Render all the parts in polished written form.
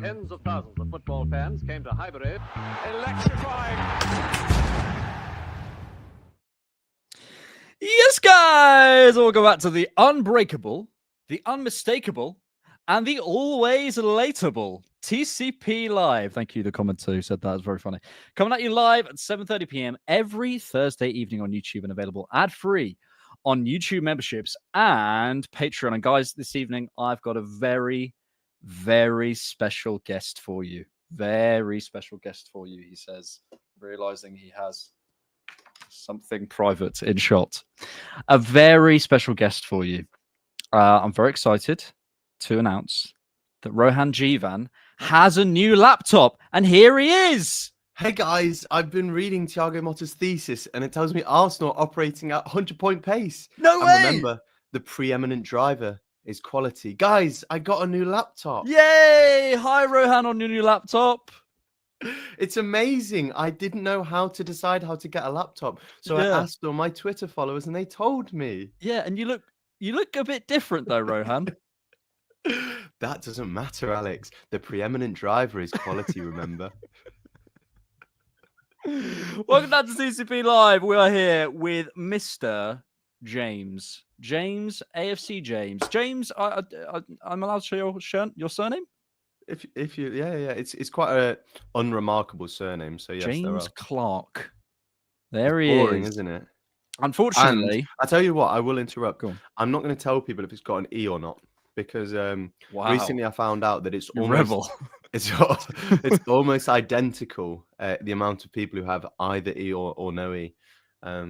Tens of thousands of football fans came to Highbury. Electrifying. Yes, guys! Welcome back to the unbreakable, the unmistakable, and the always lateable TCP Live. Thank you, the commenter who said that. It was very funny. Coming at you live at 7:30 p.m. every Thursday evening on YouTube and available ad-free on YouTube memberships and Patreon. And guys, this evening, I've got a very, very special guest for you. Very special guest for you, he says, realizing he has something private in shot. A very special guest for you. I'm very excited to announce that Rohan Jivan has a new laptop, and here he is. Hey guys, I've been reading Thiago Motta's thesis, and it tells me Arsenal are operating at 100-point pace. No and way! Remember, the preeminent driver is quality. Guys, I got a new laptop. Yay! Hi, Rohan, on your new laptop. It's amazing. I didn't know how to decide how to get a laptop, so I asked all my Twitter followers, and they told me. Yeah, and you look a bit different though, Rohan. That doesn't matter, Alex. The preeminent driver is quality. Remember. Welcome back to TCP Live. We are here with Mr. James. James, AFC James. James, I'm allowed to show your surname? If you it's quite a unremarkable surname. So yes, James Clark. It's he boring, is, isn't it? Unfortunately, and I tell you what, I will interrupt. Go on. I'm not going to tell people if it's got an E or not because Wow. recently I found out that it's You almost rebel. it's almost identical. The amount of people who have either E or no E.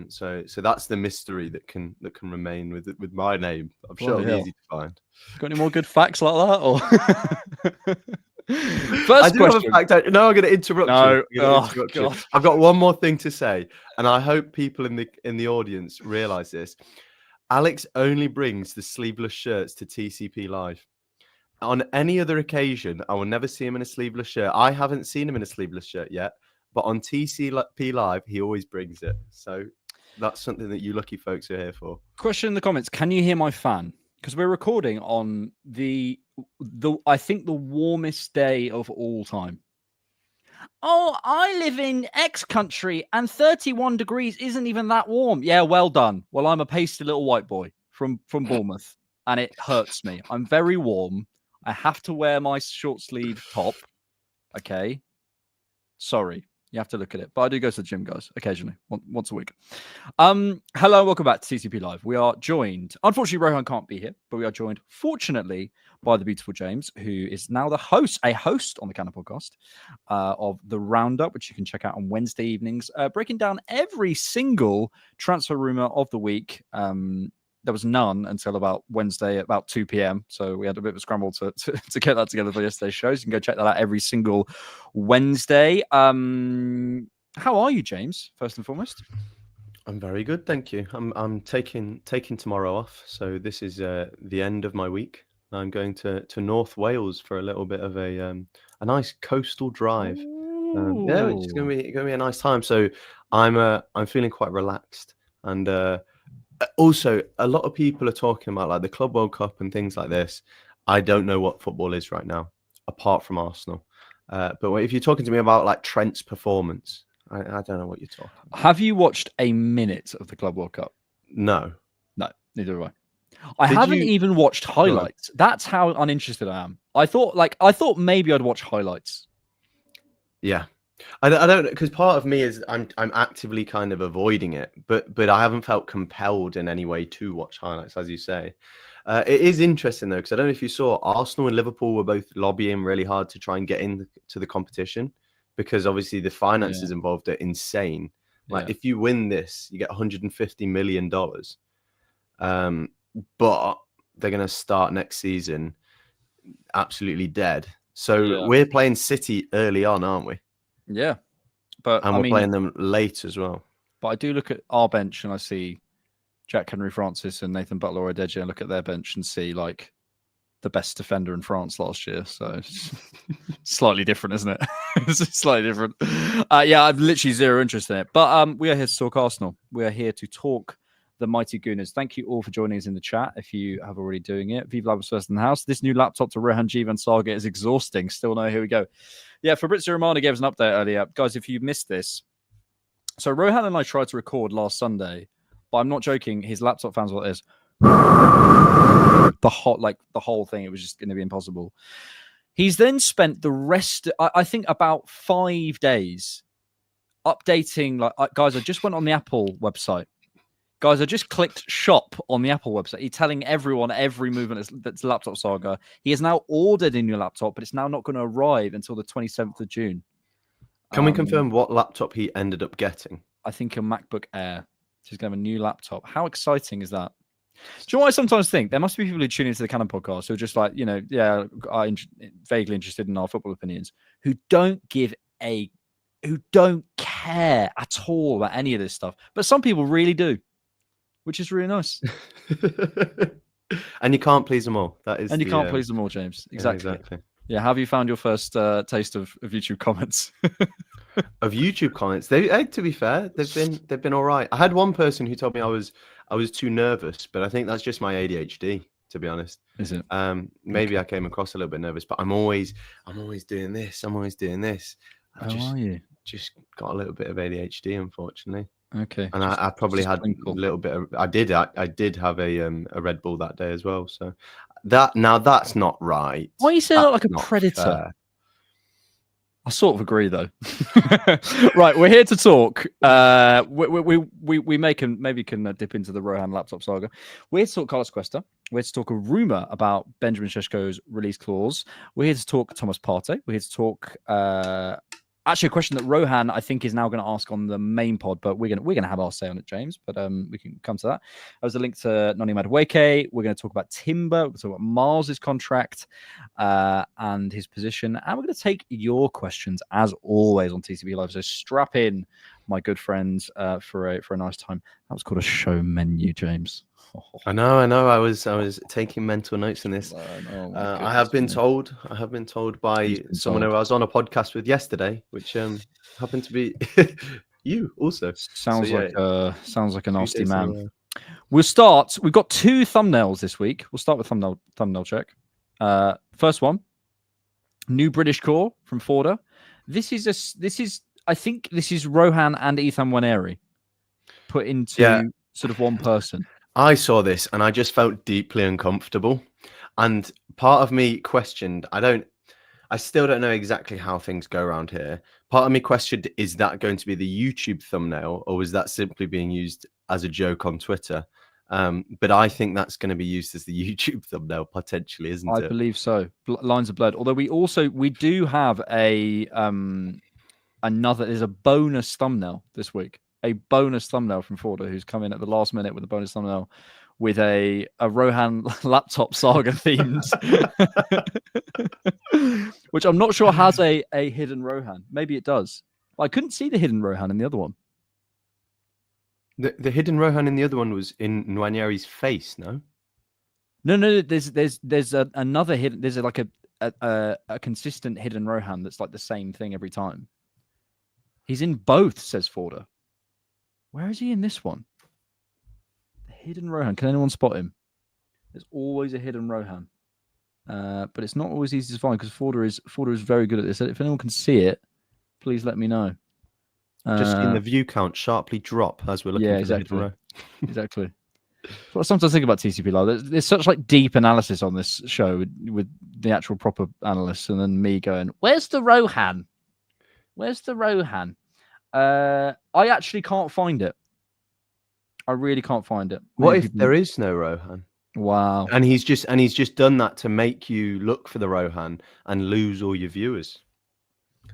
So that's the mystery that can remain with my name. I'm sure it'll be easy to find. Got any more good facts like that? Or First question. I'm going to interrupt you. God. I've got one more thing to say, and I hope people in the audience realize this. Alex only brings the sleeveless shirts to TCP Live. On any other occasion, I will never see him in a sleeveless shirt. I haven't seen him in a sleeveless shirt yet, but on TCP Live, he always brings it. So that's something that you lucky folks are here for. Question in the comments: can you hear my fan? Because we're recording on the I think the warmest day of all time. Oh, I live in X country and 31 degrees isn't even that warm. Yeah, well done. Well, I'm a pasty little white boy from Bournemouth, and it hurts me. I'm very warm. I have to wear my short sleeve top. Okay. Sorry. You have to look at it. But I do go to the gym, guys, occasionally, once a week. Hello, welcome back to TCP Live. We are joined, unfortunately, Rohan can't be here, but we are joined, fortunately, by the beautiful James, who is now a host on the Cannon podcast of the Roundup, which you can check out on Wednesday evenings, breaking down every single transfer rumor of the week. There was none until about Wednesday at about 2 p.m. So we had a bit of a scramble to get that together for yesterday's shows. You can go check that out every single Wednesday. How are you, James, first and foremost? I'm very good, thank you. I'm taking tomorrow off. So this is the end of my week. I'm going to North Wales for a little bit of a nice coastal drive. Yeah, it's gonna be a nice time. So I'm feeling quite relaxed, and also a lot of people are talking about like the Club World Cup and things like this. I don't know what football is right now, apart from Arsenal. But if you're talking to me about like Trent's performance, I don't know what you're talking about. Have you watched a minute of the Club World Cup? No, neither have I. I haven't even watched highlights. No. That's how uninterested I am. I thought maybe I'd watch highlights. Yeah. I don't, because part of me is I'm actively kind of avoiding it, but I haven't felt compelled in any way to watch highlights, as you say. It is interesting though, because I don't know if you saw, Arsenal and Liverpool were both lobbying really hard to try and get into the competition, because obviously the finances involved are insane. Like if you win this, you get $150 million, but they're going to start next season absolutely dead. So we're playing City early on, aren't we? Yeah, but we're playing them late as well. But I do look at our bench and I see Jack Henry Francis and Nathan Butler-Odeji, and look at their bench and see like the best defender in France last year. So it's slightly different, isn't it? It's slightly different. I've literally zero interest in it. But we are here to talk Arsenal. We are here to talk the mighty Gooners. Thank you all for joining us in the chat if you have already doing it. Viva Labs first in the house. This new laptop to Rohan Jivan Saga is exhausting. Still no, here we go. Yeah, Fabrizio Romano gave us an update earlier. Guys, if you missed this, so Rohan and I tried to record last Sunday, but I'm not joking. His laptop fans what it is. The whole thing, it was just going to be impossible. He's then spent the rest, I think, about 5 days updating. Guys, I just went on the Apple website. Guys, I just clicked shop on the Apple website. He's telling everyone every movement that's Laptop Saga. He has now ordered a new laptop, but it's now not going to arrive until the 27th of June. Can we confirm what laptop he ended up getting? I think a MacBook Air. So he's going to have a new laptop. How exciting is that? Do you know what I sometimes think? There must be people who tune into the Cannon podcast who are just like, are vaguely interested in our football opinions, who don't care at all about any of this stuff. But some people really do, which is really nice. And you can't please them all. And you can't please them all, James. Exactly. Yeah, exactly. Yeah. Have you found your first taste of YouTube comments? Of YouTube comments, to be fair, they've been all right. I had one person who told me I was too nervous, but I think that's just my ADHD, to be honest. Is it? Maybe I came across a little bit nervous, but I'm always doing this. I'm always doing this. Are you? Just got a little bit of ADHD, unfortunately. Okay. And I probably had a little bit of. I did have a Red Bull that day as well. So that's not right. Why are you saying that like a Not predator? fair. I sort of agree, though. Right, we're here to talk. We maybe can dip into the Rohan Laptop Saga. We're here to talk Carlos Cuesta. We're here to talk a rumor about Benjamin Šeško's release clause. We're here to talk Thomas Parte. We're here to talk actually a question that Rohan I think is now going to ask on the main pod, but we're gonna have our say on it, James. But we can come to that. There's a link to Noni Madueke. We're going to talk about Timber. We're going to talk about Miles' contract and his position, and we're going to take your questions as always on TCP Live. So strap in, my good friends, for a nice time. That was called a show menu, James. I know. I was taking mental notes in this. I have been told by someone who I was on a podcast with yesterday, which happened to be you also. Sounds like a nasty man. We'll start. We've got 2 thumbnails this week. We'll start with thumbnail check. First one, new British core from Forda. I think this is Rohan and Ethan Waneri put into sort of one person. I saw this and I just felt deeply uncomfortable. And part of me questioned, I still don't know exactly how things go around here. Part of me questioned, is that going to be the YouTube thumbnail or was that simply being used as a joke on Twitter? But I think that's going to be used as the YouTube thumbnail potentially, isn't it? I believe so. Lines of blood. Although we do have there's a bonus thumbnail this week. A bonus thumbnail from Forda, who's come in at the last minute with a bonus thumbnail with a Rohan Laptop Saga themed, which I'm not sure has a hidden Rohan. Maybe it does. I couldn't see the hidden Rohan in the other one. The hidden Rohan in the other one was in Nwaneri's face, no? No. There's another hidden. There's like a consistent hidden Rohan that's like the same thing every time. He's in both, says Forda. Where is he in this one? The hidden Rohan. Can anyone spot him? There's always a hidden Rohan. But it's not always easy to find because Forda is very good at this. If anyone can see it, please let me know. Just in the view count sharply drop as we're looking for the hidden Rohan. Exactly. What I sometimes think about TCP Live. There's such like deep analysis on this show with the actual proper analysts and then me going, where's the Rohan? Where's the Rohan? I actually can't find it. I really can't find it. What if there is no Rohan? Wow. And he's just done that to make you look for the Rohan and lose all your viewers.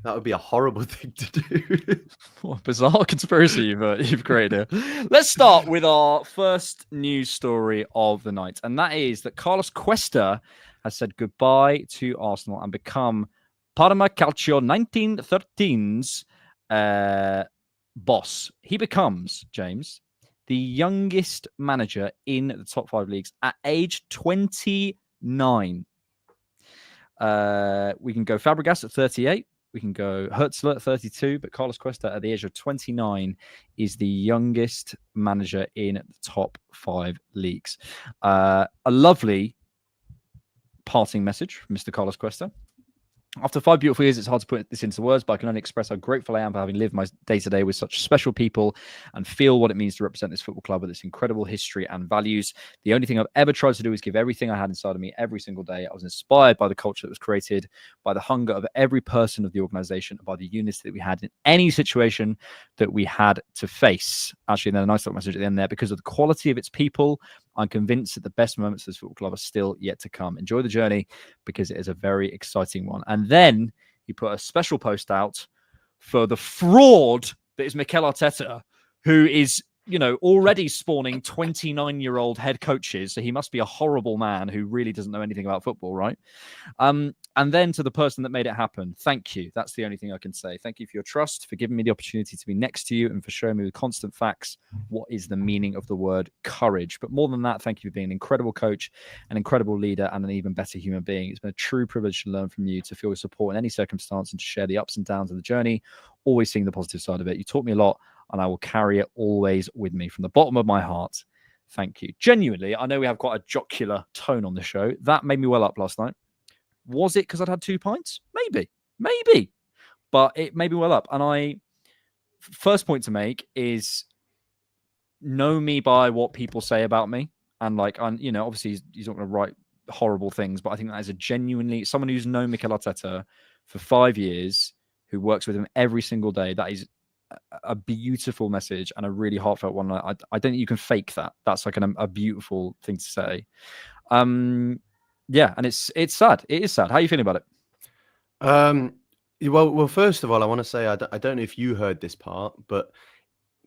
That would be a horrible thing to do. What a bizarre conspiracy you've created here. Let's start with our first news story of the night, and that is that Carlos Cuesta has said goodbye to Arsenal and become Parma Calcio 1913's boss. He becomes, James, the youngest manager in the top 5 leagues at age 29. We can go Fabregas at 38. We can go Hertzler at 32, but Carlos Cuesta at the age of 29 is the youngest manager in the top 5 leagues. A lovely parting message from Mr. Carlos Cuesta. After 5 beautiful years, it's hard to put this into words, but I can only express how grateful I am for having lived my day-to-day with such special people and feel what it means to represent this football club with its incredible history and values. The only thing I've ever tried to do is give everything I had inside of me every single day. I was inspired by the culture that was created, by the hunger of every person of the organization, and by the unity that we had in any situation that we had to face. Actually, then a nice little message at the end there. Because of the quality of its people, I'm convinced that the best moments of this football club are still yet to come. Enjoy the journey because it is a very exciting one. And then he put a special post out for the fraud that is Mikel Arteta, who is, already spawning 29-year-old head coaches. So he must be a horrible man who really doesn't know anything about football, right? And then to the person that made it happen, thank you. That's the only thing I can say. Thank you for your trust, for giving me the opportunity to be next to you, and for showing me with constant facts what is the meaning of the word courage. But more than that, thank you for being an incredible coach, an incredible leader, and an even better human being. It's been a true privilege to learn from you, to feel your support in any circumstance, and to share the ups and downs of the journey, always seeing the positive side of it. You taught me a lot, and I will carry it always with me from the bottom of my heart. Thank you. Genuinely, I know we have quite a jocular tone on the show. That made me well up last night. Was it because I'd had 2 pints? Maybe. But it made me well up. And first point to make is know me by what people say about me. And obviously he's not going to write horrible things, but I think that is a genuinely, someone who's known Mikel Arteta for 5 years, who works with him every single day. That is a beautiful message and a really heartfelt one. I don't think you can fake that. That's like a beautiful thing to say. Yeah, and it's sad. It is sad. How are you feeling about it? Well, first of all, I want to say I don't know if you heard this part, but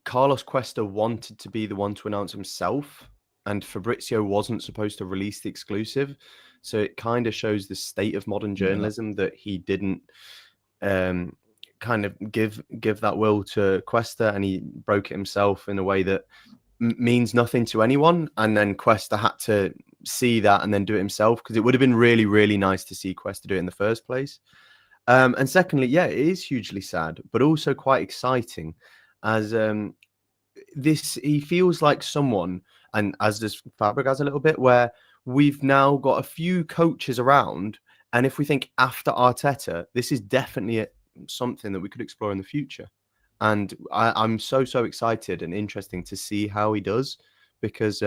Carlos Cuesta wanted to be the one to announce himself, and Fabrizio wasn't supposed to release the exclusive. So it kind of shows the state of modern journalism that he didn't kind of give that will to Cuesta, and he broke it himself in a way that means nothing to anyone. And then Cuesta had to see that and then do it himself, because it would have been really, really nice to see Cuesta do it in the first place. And secondly, yeah, it is hugely sad, but also quite exciting, as he feels like someone, and as does Fabregas a little bit, where we've now got a few coaches around, and if we think after Arteta, this is definitely something that we could explore in the future. And I'm so excited and interesting to see how he does, because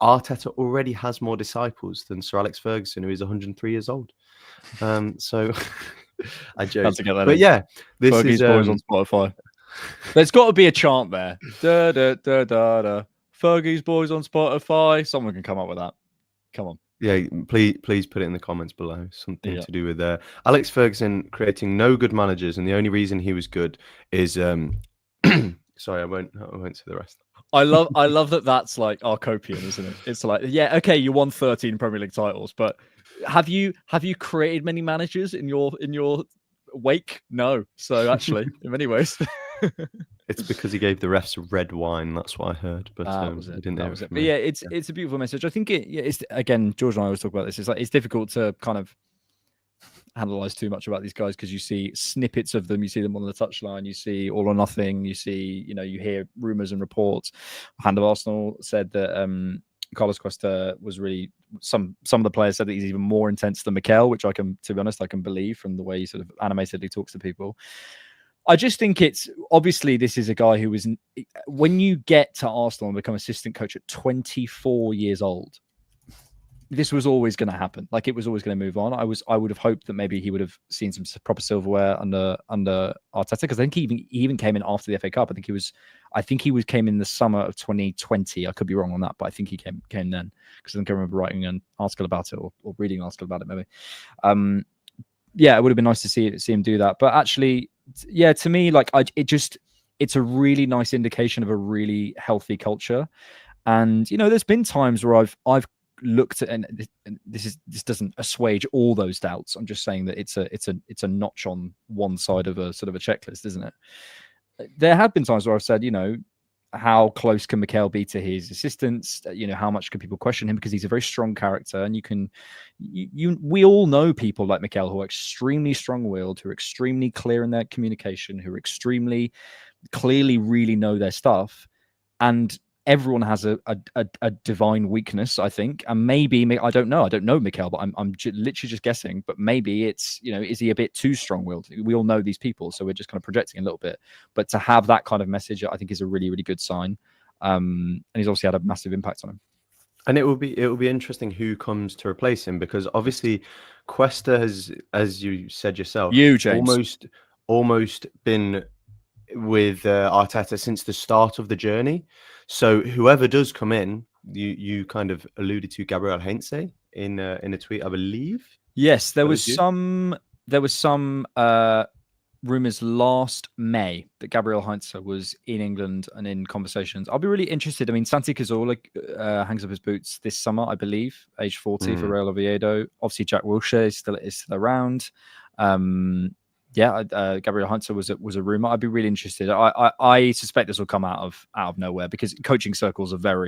Arteta already has more disciples than Sir Alex Ferguson, who is 103 years old. So I joke. But yeah, this Fergie's is boys on Spotify. There's got to be a chant there. Da, da, da, da, da. Fergie's boys on Spotify. Someone can come up with that. Come on. Yeah, please put it in the comments below. Something to do with Alex Ferguson creating no good managers, and the only reason he was good is sorry, I won't say the rest. I love that. That's like our copium, isn't it? It's like, yeah, okay, you won 13 Premier League titles, but have you created many managers in your wake? No. So actually, in many ways. It's because he gave the refs red wine. That's what I heard, but I didn't hear it. But yeah, it's a beautiful message. I think it's again, George and I always talk about this. It's difficult to kind of analyze too much about these guys, because you see snippets of them, you see them on the touchline, you see all or nothing, you see, you hear rumors and reports. Hand of Arsenal said that Carlos Cuesta was really, some of the players said that he's even more intense than Mikel, which to be honest, I can believe from the way he sort of animatedly talks to people. I just think it's obviously, this is a guy who was, when you get to Arsenal and become assistant coach at 24 years old, this was always going to happen. Like, it was always going to move on. I would have hoped that maybe he would have seen some proper silverware under Arteta, because I think he even came in after the FA Cup. I think he came in the summer of 2020. I could be wrong on that, but I think he came then, because I think I remember writing an article about it, or reading an article about it maybe. Yeah, it would have been nice to see him do that. But actually, yeah, to me, like, it's a really nice indication of a really healthy culture. And there's been times where I've looked at, and this doesn't assuage all those doubts. I'm just saying that it's a notch on one side of a sort of a checklist, isn't it? There have been times where I've said, how close can Mikel be to his assistants? How much can people question him, because he's a very strong character, and we all know people like Mikel who are extremely strong-willed, who are extremely clear in their communication, who are extremely clearly really know their stuff, and everyone has a divine weakness, I think. And maybe, I don't know Mikel, but I'm literally just guessing, but maybe it's, is he a bit too strong-willed? We all know these people, so we're just kind of projecting a little bit. But to have that kind of message, I think, is a really, really good sign. And he's obviously had a massive impact on him. And it will be interesting who comes to replace him, because obviously Cuesta has, as you said yourself, almost been with Arteta since the start of the journey. So whoever does come in, you kind of alluded to Gabriel Heinze in a tweet, I believe. Yes, there was some rumors last May that Gabriel Heinze was in England and in conversations. I'll be really interested. I mean, Santi Cazorla hangs up his boots this summer, I believe, age 40 for Real Oviedo. Obviously, Jack Wilshere is still around. Gabriel Heinze was a rumor. I'd be really interested. I suspect this will come out of nowhere, because coaching circles are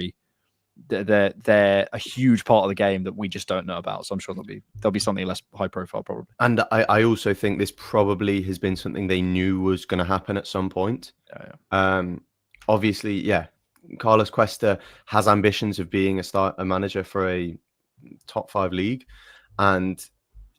they're a huge part of the game that we just don't know about. So I'm sure there'll be something less high profile probably. And I also think this probably has been something they knew was going to happen at some point. Obviously, Carlos Cuesta has ambitions of being a manager for a top 5 league, and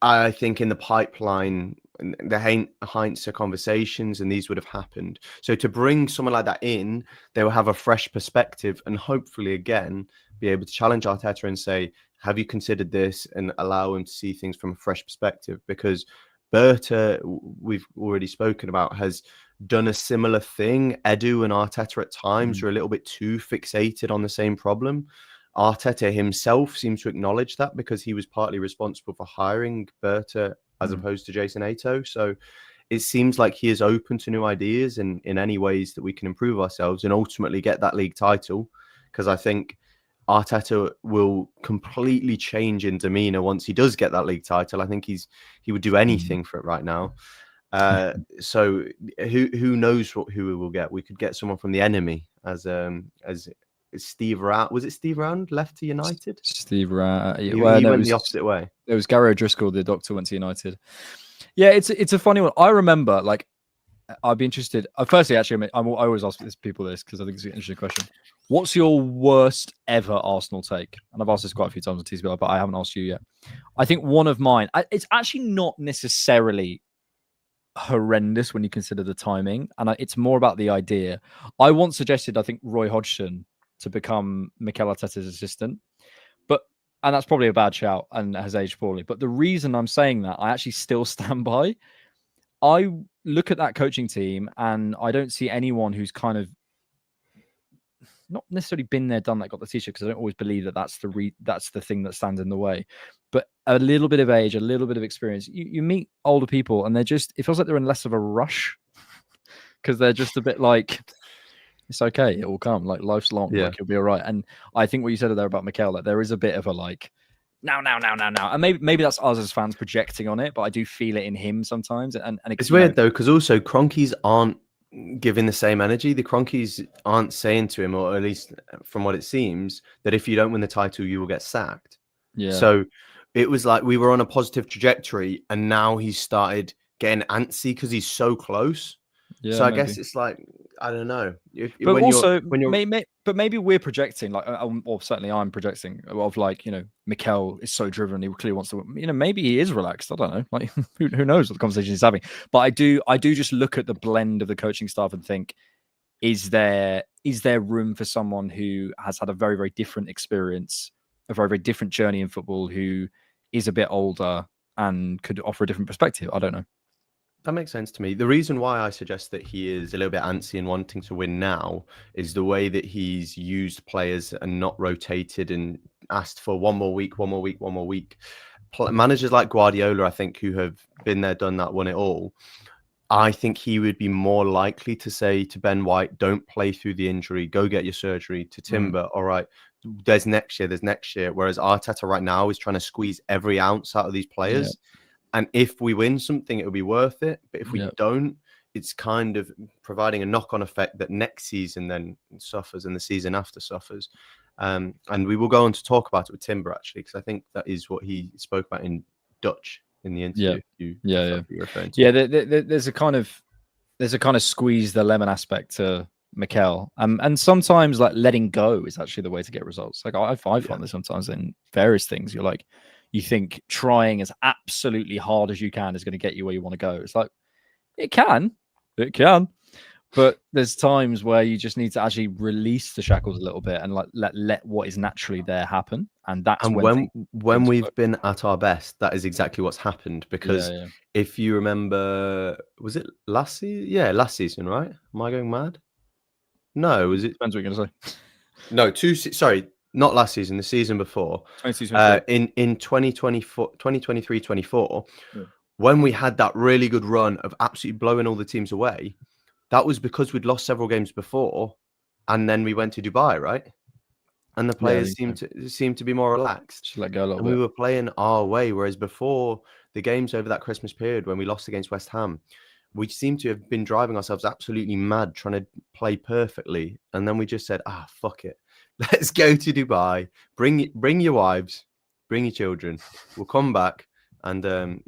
I think in the pipeline, the Heinze conversations, and these would have happened. So to bring someone like that in, they will have a fresh perspective, and hopefully again be able to challenge Arteta and say, have you considered this, and allow him to see things from a fresh perspective. Because Berta, we've already spoken about, has done a similar thing. Edu and Arteta at times are a little bit too fixated on the same problem. Arteta himself seems to acknowledge that, because he was partly responsible for hiring Berta as opposed to Jason Ato. So it seems like he is open to new ideas and in any ways that we can improve ourselves and ultimately get that league title. Because I think Arteta will completely change in demeanor once he does get that league title. I think he would do anything for it right now. So who knows who we will get? We could get someone from the enemy, as Steve Round. Was it Steve Round left to United? Steve Round. He went the opposite way. It was Gary O'Driscoll, the doctor, went to United. Yeah, it's a funny one. I remember, like, I'd be interested. Firstly, actually, I always ask people this because I think it's an interesting question. What's your worst ever Arsenal take? And I've asked this quite a few times on TCP, but I haven't asked you yet. I think one of mine, it's actually not necessarily horrendous when you consider the timing, and it's more about the idea. I once suggested, I think, Roy Hodgson to become Mikel Arteta's assistant, and that's probably a bad shout and has aged poorly. But the reason I'm saying that, I actually still stand by. I look at that coaching team and I don't see anyone who's kind of not necessarily been there, done that, got the t-shirt, because I don't always believe that that's the thing that stands in the way. But a little bit of age, a little bit of experience. You meet older people and it feels like they're in less of a rush, because they're just a bit like, it's okay, it will come. Like, life's long, like, you'll be all right. And I think what you said there about Mikel, that there is a bit of a like, now. And maybe that's us as fans projecting on it, but I do feel it in him sometimes. And it's weird though, because also Kroenkes aren't giving the same energy. The Kroenkes aren't saying to him, or at least from what it seems, that if you don't win the title, you will get sacked. Yeah. So it was like we were on a positive trajectory, and now he's started getting antsy because he's so close. Yeah, so I guess it's like, I don't know. But maybe we're projecting, like, or certainly I'm projecting, of like, Mikel is so driven, he clearly wants to, maybe he is relaxed. I don't know. Like, who knows what the conversation he's having? But I do just look at the blend of the coaching staff and think, is there room for someone who has had a very, very different experience, a very, very different journey in football, who is a bit older and could offer a different perspective? I don't know. That makes sense to me. The reason why I suggest that he is a little bit antsy and wanting to win now is the way that he's used players and not rotated and asked for one more week. Managers like Guardiola, I think, who have been there, done that, won it all. I think he would be more likely to say to Ben White, don't play through the injury, go get your surgery. To Timber, all right, there's next year. Whereas Arteta right now is trying to squeeze every ounce out of these players. Yeah. And if we win something, it'll be worth it. But if we don't, it's kind of providing a knock-on effect that next season then suffers and the season after suffers. And we will go on to talk about it with Timber, actually, because I think that is what he spoke about in Dutch in the interview. Yeah. You're referring to. Yeah, there's a kind of squeeze the lemon aspect to Mikel, and sometimes like letting go is actually the way to get results. Like I find this sometimes in various things. You think trying as absolutely hard as you can is going to get you where you want to go. It's like it can, but there's times where you just need to actually release the shackles a little bit and like let what is naturally there happen. And that's when we've been at our best, that is exactly what's happened. Because if you remember, was it last season? Yeah, last season, right? Am I going mad? No, was it? Depends what you're going to say. No, sorry, not last season, the season before. In 2023-24, when we had that really good run of absolutely blowing all the teams away, that was because we'd lost several games before, and then we went to Dubai, right? And the players seemed to be more relaxed. Just let go a little bit. We were playing our way, whereas before the games over that Christmas period when we lost against West Ham, we seem to have been driving ourselves absolutely mad trying to play perfectly. And then we just said, fuck it. Let's go to Dubai. Bring your wives. Bring your children. We'll come back and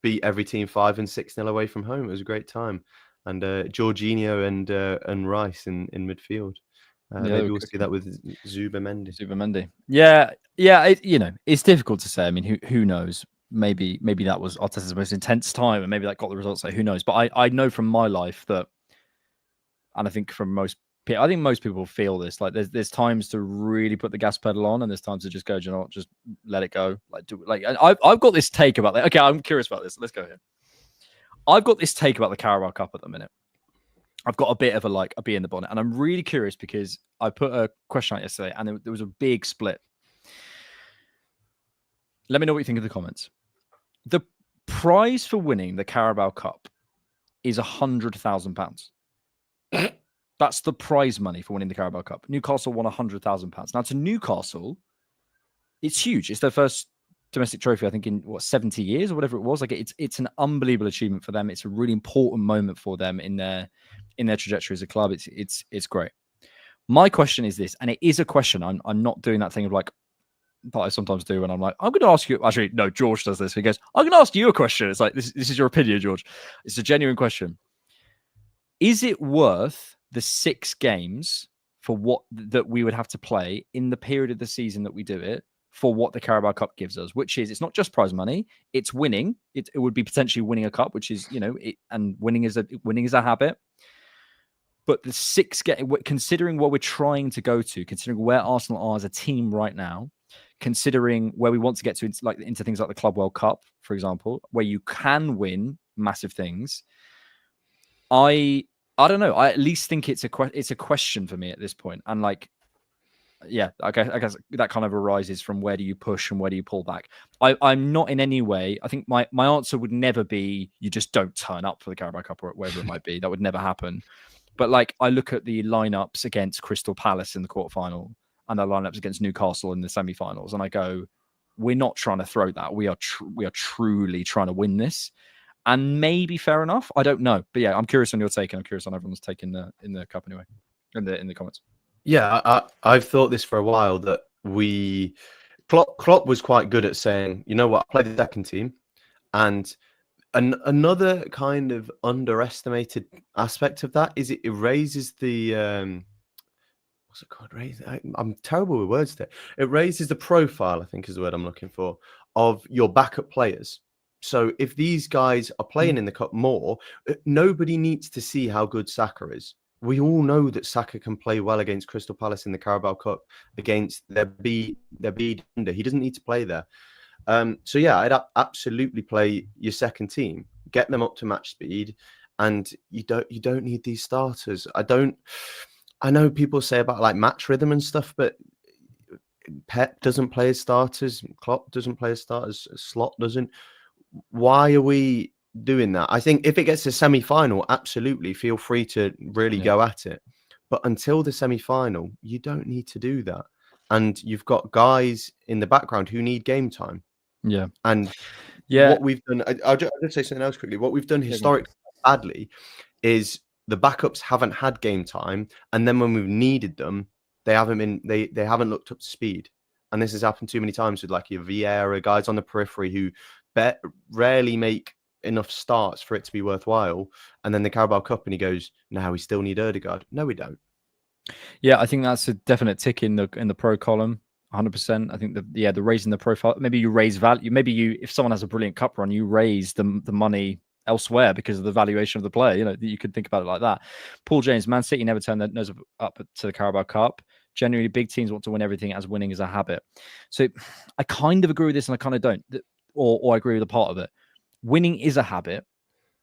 beat every team 5 and 6-0 away from home. It was a great time. And Jorginho and Rice in midfield. Maybe we'll see that with Zubimendi. Yeah. It's difficult to say. I mean, who knows? Maybe that was Arteta's most intense time, and maybe that got the results. Like, who knows? But I know from my life that, and I think from most people feel this. Like, there's times to really put the gas pedal on, and there's times to just go, just let it go. I've got this take about that. Okay, I'm curious about this. Let's go here. I've got this take about the Carabao Cup at the minute. I've got a bit of a bee in the bonnet, and I'm really curious because I put a question out yesterday, and there was a big split. Let me know what you think in the comments. The prize for winning the Carabao Cup is £100,000. That's the prize money for winning the Carabao Cup. Newcastle won £100,000. Now, to Newcastle, it's huge. It's their first domestic trophy, I think, in 70 years or whatever it was. Like, it's an unbelievable achievement for them. It's a really important moment for them in their trajectory as a club. It's great. My question is this, and it is a question. I'm not doing that thing of like that I sometimes do when I'm like, I'm going to ask you. Actually, no, George does this. He goes, I'm going to ask you a question. It's like, this is your opinion, George. It's a genuine question. Is it worth the 6 games for what that we would have to play in the period of the season that we do it for what the Carabao Cup gives us? Which is, it's not just prize money; it's winning. It would be potentially winning a cup, which is, and winning is a habit. But the 6 considering what we're trying to go to, considering where Arsenal are as a team right now, considering where we want to get to, into things like the Club World Cup, for example, where you can win massive things. I don't know. I at least think it's a question for me at this point. And I guess that kind of arises from where do you push and where do you pull back. I'm not in any way. I think my answer would never be you just don't turn up for the Carabao Cup or wherever it might be. That would never happen. But I look at the lineups against Crystal Palace in the quarterfinal and the lineups against Newcastle in the semi-finals, and I go, we're not trying to throw that. We are truly trying to win this. And maybe fair enough. I don't know. But yeah, I'm curious on your take, and I'm curious on everyone's take in the cup anyway, in the comments. Yeah, I've thought this for a while that Klopp was quite good at saying, you know what, I play the second team. And another kind of underestimated aspect of that is it raises the what's it called? I'm terrible with words there. It raises the profile, I think is the word I'm looking for, of your backup players. So if these guys are playing in the cup more, nobody needs to see how good Saka is. We all know that Saka can play well against Crystal Palace in the Carabao Cup against their B defender. He doesn't need to play there. So yeah, I'd absolutely play your second team, get them up to match speed, and you don't need these starters. I know people say about match rhythm and stuff, but Pep doesn't play his starters, Klopp doesn't play his starters, Slot doesn't. Why are we doing that? I think if it gets to semi-final, absolutely feel free to really go at it. But until the semi-final, you don't need to do that. And you've got guys in the background who need game time. Yeah. And what we've done, I'll just say something else quickly. What we've done historically badly is the backups haven't had game time, and then when we've needed them, they haven't looked up to speed. And this has happened too many times with like your Vieira guys on the periphery who rarely make enough starts for it to be worthwhile. And then the Carabao Cup, and he goes, "No, we still need Ødegaard." No, we don't. Yeah, I think that's a definite tick in the pro column. 100%. I think the raising the profile. Maybe you raise value. Maybe if someone has a brilliant cup run, you raise the money elsewhere because of the valuation of the player. You know, you could think about it like that. Paul James, Man City never turned their nose up to the Carabao Cup. Generally, big teams want to win everything, as winning is a habit. So I kind of agree with this, and I kind of don't, or I agree with a part of it. Winning is a habit,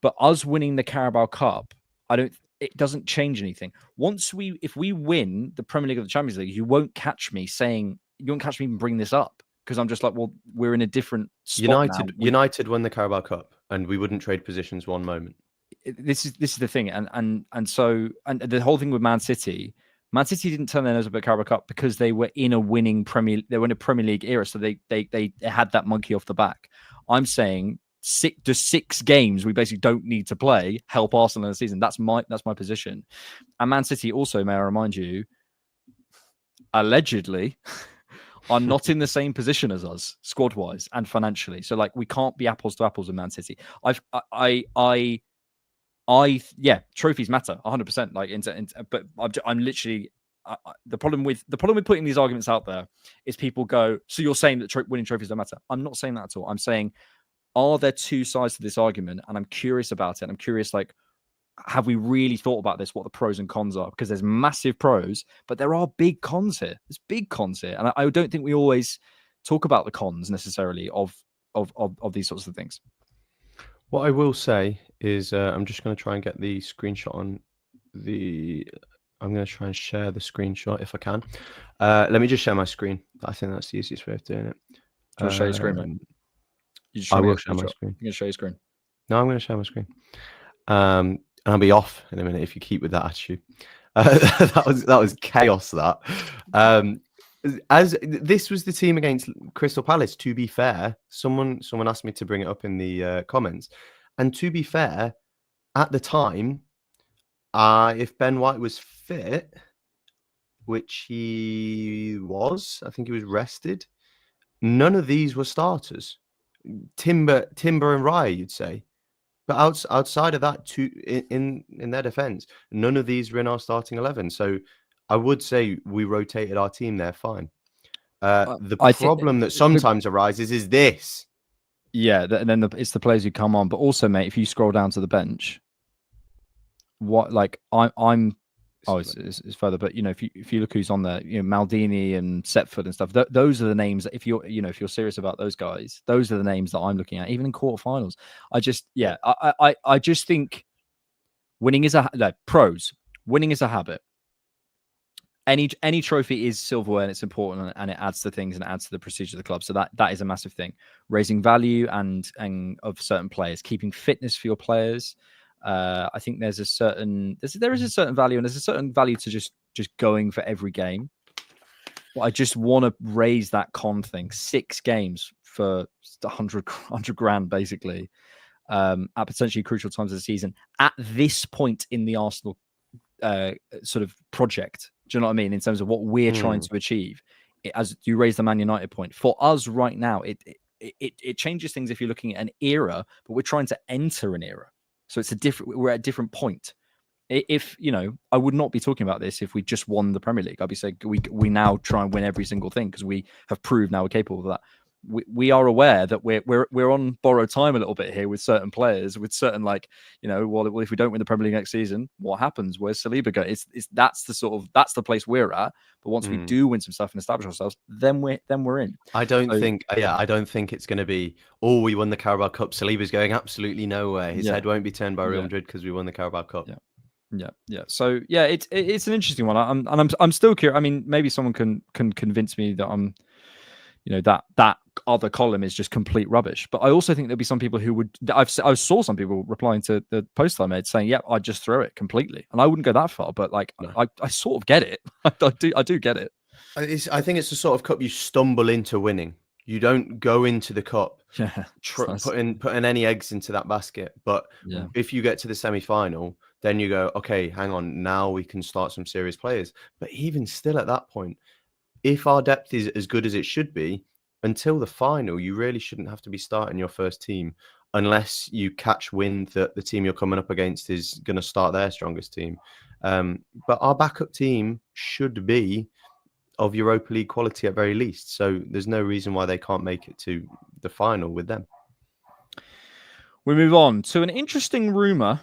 but us winning the Carabao Cup, it doesn't change anything. If we win the Premier League or the Champions League, you won't catch me even bring this up, because I'm just like, well, we're in a different spot now. United won the Carabao Cup, and we wouldn't trade positions one moment. This is the thing, and the whole thing with Man City didn't turn their nose up at Carabao Cup because they were in a winning Premier League era, so they had that monkey off the back. I'm saying six games we basically don't need to play help Arsenal in the season. That's my position. And Man City also, may I remind you, allegedly are not in the same position as us squad wise and financially. So like, we can't be apples to apples with Man City. Trophies matter 100%. Like, but I'm literally the problem with putting these arguments out there is people go, so you're saying that winning trophies don't matter? I'm not saying that at all. I'm saying, are there two sides to this argument? And I'm curious about it. I'm curious, like, have we really thought about this? What the pros and cons are? Because there's massive pros, but there are big cons here. There's big cons here, and I don't think we always talk about the cons necessarily of these sorts of things. What I will say is, I'm just going to try and get the screenshot on I'm going to try and share the screenshot if I can. Let me just share my screen. I think that's the easiest way of doing it. Do you want to share your screen, mate? I will share my screen. You're going to share your screen? No, I'm going to share my screen. And I'll be off in a minute if you keep with that attitude. That was chaos. As this was the team against Crystal Palace. To be fair, someone asked me to bring it up in the comments, and to be fair, at the time, if Ben White was fit, which he was, I think he was rested, none of these were starters. Timber and Raya, you'd say. But outside of that, in their defence, none of these were in our starting 11. So I would say we rotated our team there fine. The problem that sometimes arises is this. Yeah, and then it's the players who come on. But also, mate, if you scroll down to the bench, it's further. But you know, if you look who's on there, you know, Maldini and Setford and stuff. Those are the names. If you're serious about those guys, those are the names that I'm looking at. Even in quarterfinals, I just think winning is pros. Winning is a habit. Any trophy is silverware, and it's important, and it adds to things and it adds to the prestige of the club. So that is a massive thing. Raising value and of certain players, keeping fitness for your players. I think there is a certain value, and there's a certain value to just going for every game. But I just want to raise that con thing. 6 games for 100 grand, basically, at potentially crucial times of the season. At this point in the Arsenal sort of project, do you know what I mean? In terms of what we're trying to achieve, as you raise the Man United point, for us right now, it changes things if you're looking at an era, but we're trying to enter an era. So we're at a different point. If, you know, I would not be talking about this if we just won the Premier League. I'd be saying we now try and win every single thing because we have proved now we're capable of that. We are aware that we're on borrowed time a little bit here with certain players, with certain, like, you know, well, if we don't win the Premier League next season, what happens? Where's Saliba go? That's the place we're at. But once we do win some stuff and establish ourselves, then we're in. I don't think it's going to be, we won the Carabao Cup. Saliba's going absolutely nowhere. His head won't be turned by Real Madrid because we won the Carabao Cup. Yeah. So yeah, it's an interesting one. I'm still curious. I mean, maybe someone can convince me that I'm, you know, that other column is just complete rubbish. But I also think there'll be some people who would. I saw some people replying to the post I made saying, "Yeah, I'd just throw it completely," and I wouldn't go that far. But like, no. I sort of get it. I do get it. I think it's the sort of cup you stumble into winning. You don't go into the cup putting any eggs into that basket. But if you get to the semi-final, then you go, okay, hang on, now we can start some serious players. But even still at that point, if our depth is as good as it should be, until the final, you really shouldn't have to be starting your first team unless you catch wind that the team you're coming up against is going to start their strongest team. But our backup team should be of Europa League quality at very least. So there's no reason why they can't make it to the final with them. We move on to an interesting rumour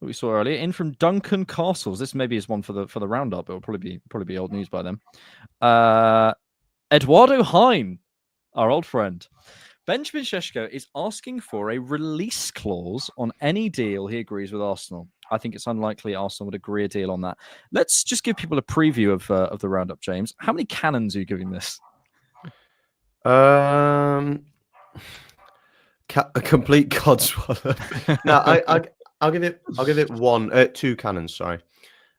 that we saw earlier in from Duncan Castles. This maybe is one for the roundup. It'll probably be old news by then. Eduardo Hein, our old friend. Benjamin Šeško is asking for a release clause on any deal he agrees with Arsenal. I think it's unlikely Arsenal would agree a deal on that. Let's just give people a preview of the roundup, James. How many cannons are you giving this? A complete codswallop. No, I'll give it 2 cannons. Sorry,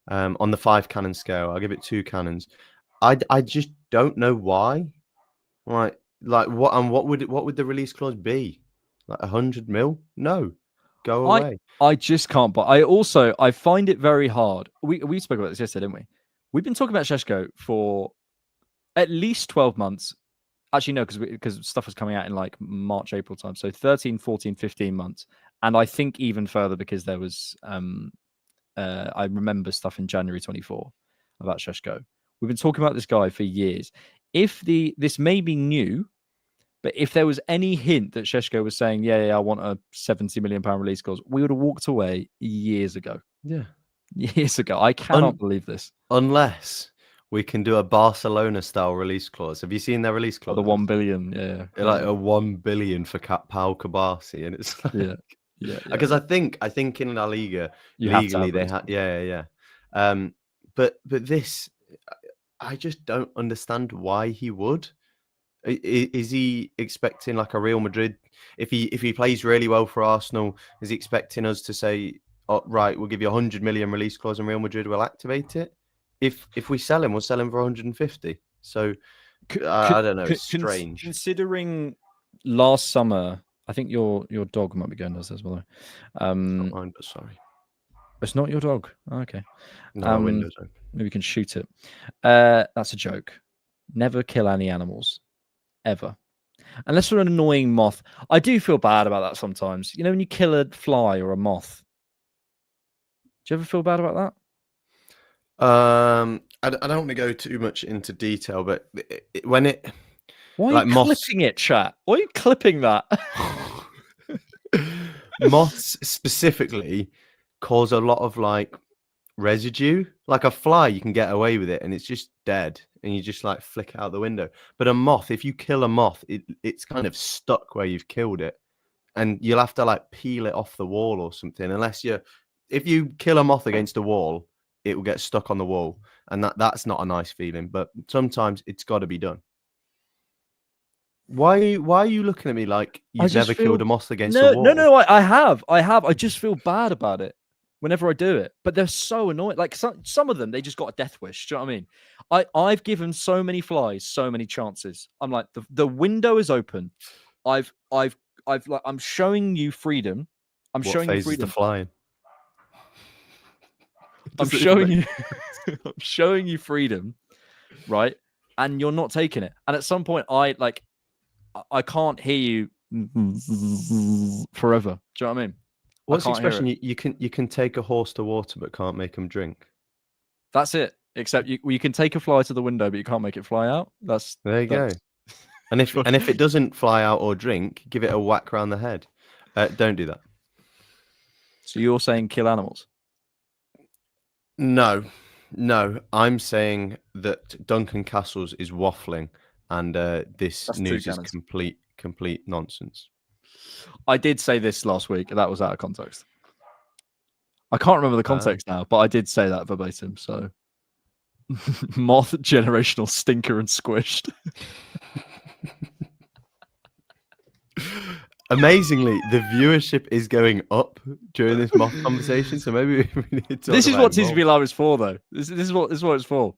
on the 5 cannon scale, I'll give it 2 cannons. I just don't know why. Like what? And what would the release clause be? Like 100 mil? No, go away. I just can't. But I find it very hard. We spoke about this yesterday, didn't we? We've been talking about Šeško for at least 12 months. Actually, no, because stuff was coming out in like March, April time. So 13, 14, 15 months. And I think even further because there was, I remember stuff in January 24 about Šeško. We've been talking about this guy for years. This may be new, but if there was any hint that Šeško was saying, yeah, I want a £70 million release clause, we would have walked away years ago. Yeah. Years ago. I cannot believe this. Unless we can do a Barcelona-style release clause. Have you seen their release clause? The 1 billion, yeah. Like a 1 billion for Pau Kabasi. And it's like... Yeah. Because I think in La Liga, legally they had... Yeah. But this... I just don't understand why he would. Is he expecting like a Real Madrid? If he plays really well for Arsenal, is he expecting us to say, "Oh, right, we'll give you 100 million release clause, and Real Madrid will activate it"? If we sell him, we'll sell him for 150. So I don't know. It's strange. Considering last summer, I think your dog might be going downstairs as well. Not mine, but sorry. It's not your dog. Oh, okay. No, my window's open. Maybe we can shoot it. That's a joke. Never kill any animals. Ever. Unless we're an annoying moth. I do feel bad about that sometimes. You know, when you kill a fly or a moth. Do you ever feel bad about that? I don't want to go too much into detail, but when it... Why are you clipping it, chat? Why are you clipping that? Moths specifically cause a lot of like residue. Like a fly, you can get away with it and it's just dead and you just like flick it out the window. But a moth, if you kill a moth, it's kind of stuck where you've killed it and you'll have to like peel it off the wall or something. If you kill a moth against a wall, it will get stuck on the wall and that's not a nice feeling, but sometimes it's got to be done. Why are you looking at me like you've never killed a moth against a wall? No, I have. I just feel bad about it whenever I do it. But they're so annoying. Like some of them, they just got a death wish. Do you know what I mean? I've given so many flies so many chances. I'm like, the window is open. I'm showing you freedom. I'm showing you freedom. The flying? I'm showing you freedom, right? And you're not taking it. And at some point, I can't hear you forever. Do you know what I mean? What's the expression? You can take a horse to water, but can't make him drink. That's it. Except you can take a fly to the window, but you can't make it fly out. There you go. And if it doesn't fly out or drink, give it a whack around the head. Don't do that. So you're saying kill animals? No. I'm saying that Duncan Castles is waffling. And this news is complete nonsense. I did say this last week. That was out of context. I can't remember the context now, but I did say that verbatim. So, Moth, generational stinker and squished. Amazingly, the viewership is going up during this Moth conversation. So maybe we need to talk This is about what TCP Live is for, though. This is what it's for.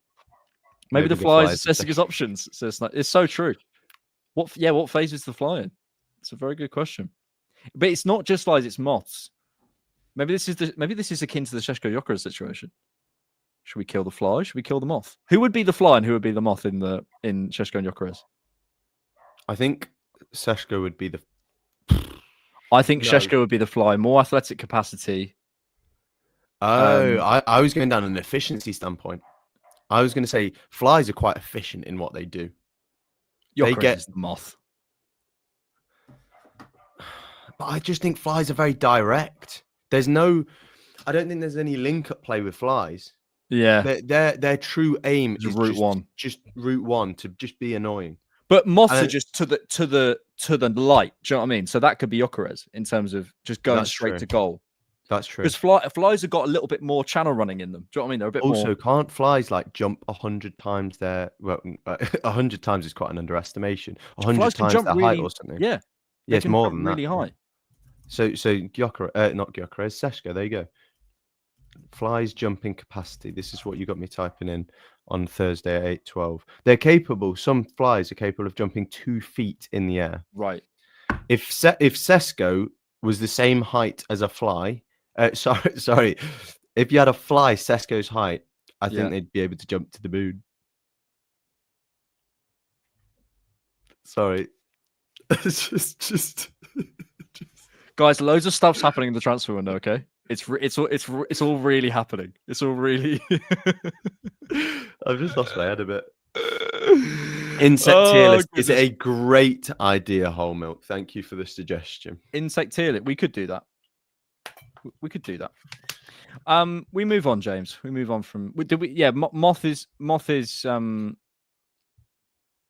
Maybe the fly is assessing his options. So it's so true. What phase is the fly in? It's a very good question. But it's not just flies, it's moths. Maybe this is akin to the Šeško Gyökeres situation. Should we kill the fly? Should we kill the moth? Who would be the fly and who would be the moth in Šeško Gyökeres? I think Šeško would be the. I think No. Šeško would be the fly, more athletic capacity. I was going down an efficiency standpoint. I was going to say flies are quite efficient in what they do. Gyökeres is the moth. But I just think flies are very direct. I don't think there's any link up play with flies. Yeah. Their true aim is route one. Just route one to just be annoying. But moths are just to the light. Do you know what I mean? So that could be Gyökeres in terms of just going straight to goal. That's true. Because flies have got a little bit more channel running in them. Do you know what I mean? They're a bit more. Also, can't flies like jump 100 times their? Well, 100 times is quite an underestimation. 100 times their height or something. Yeah. Yeah, it's more than that. Really high. So Gyökeres, not Gyökeres, Šeško. There you go. Flies jumping capacity. This is what you got me typing in on Thursday at 8:12. They're capable. Some flies are capable of jumping 2 feet in the air. Right. If Šeško was the same height as a fly, sorry. If you had a fly Šeško's height, I think they'd be able to jump to the moon. Sorry. just Guys, loads of stuff's happening in the transfer window. Okay, it's all really happening. It's all really. I've just lost my head a bit. Insect tier list is a great idea, Whole Milk. Thank you for the suggestion. Insect tier list. We could do that. We could do that. We move on, James. We move on from. Did we? Yeah, Moth is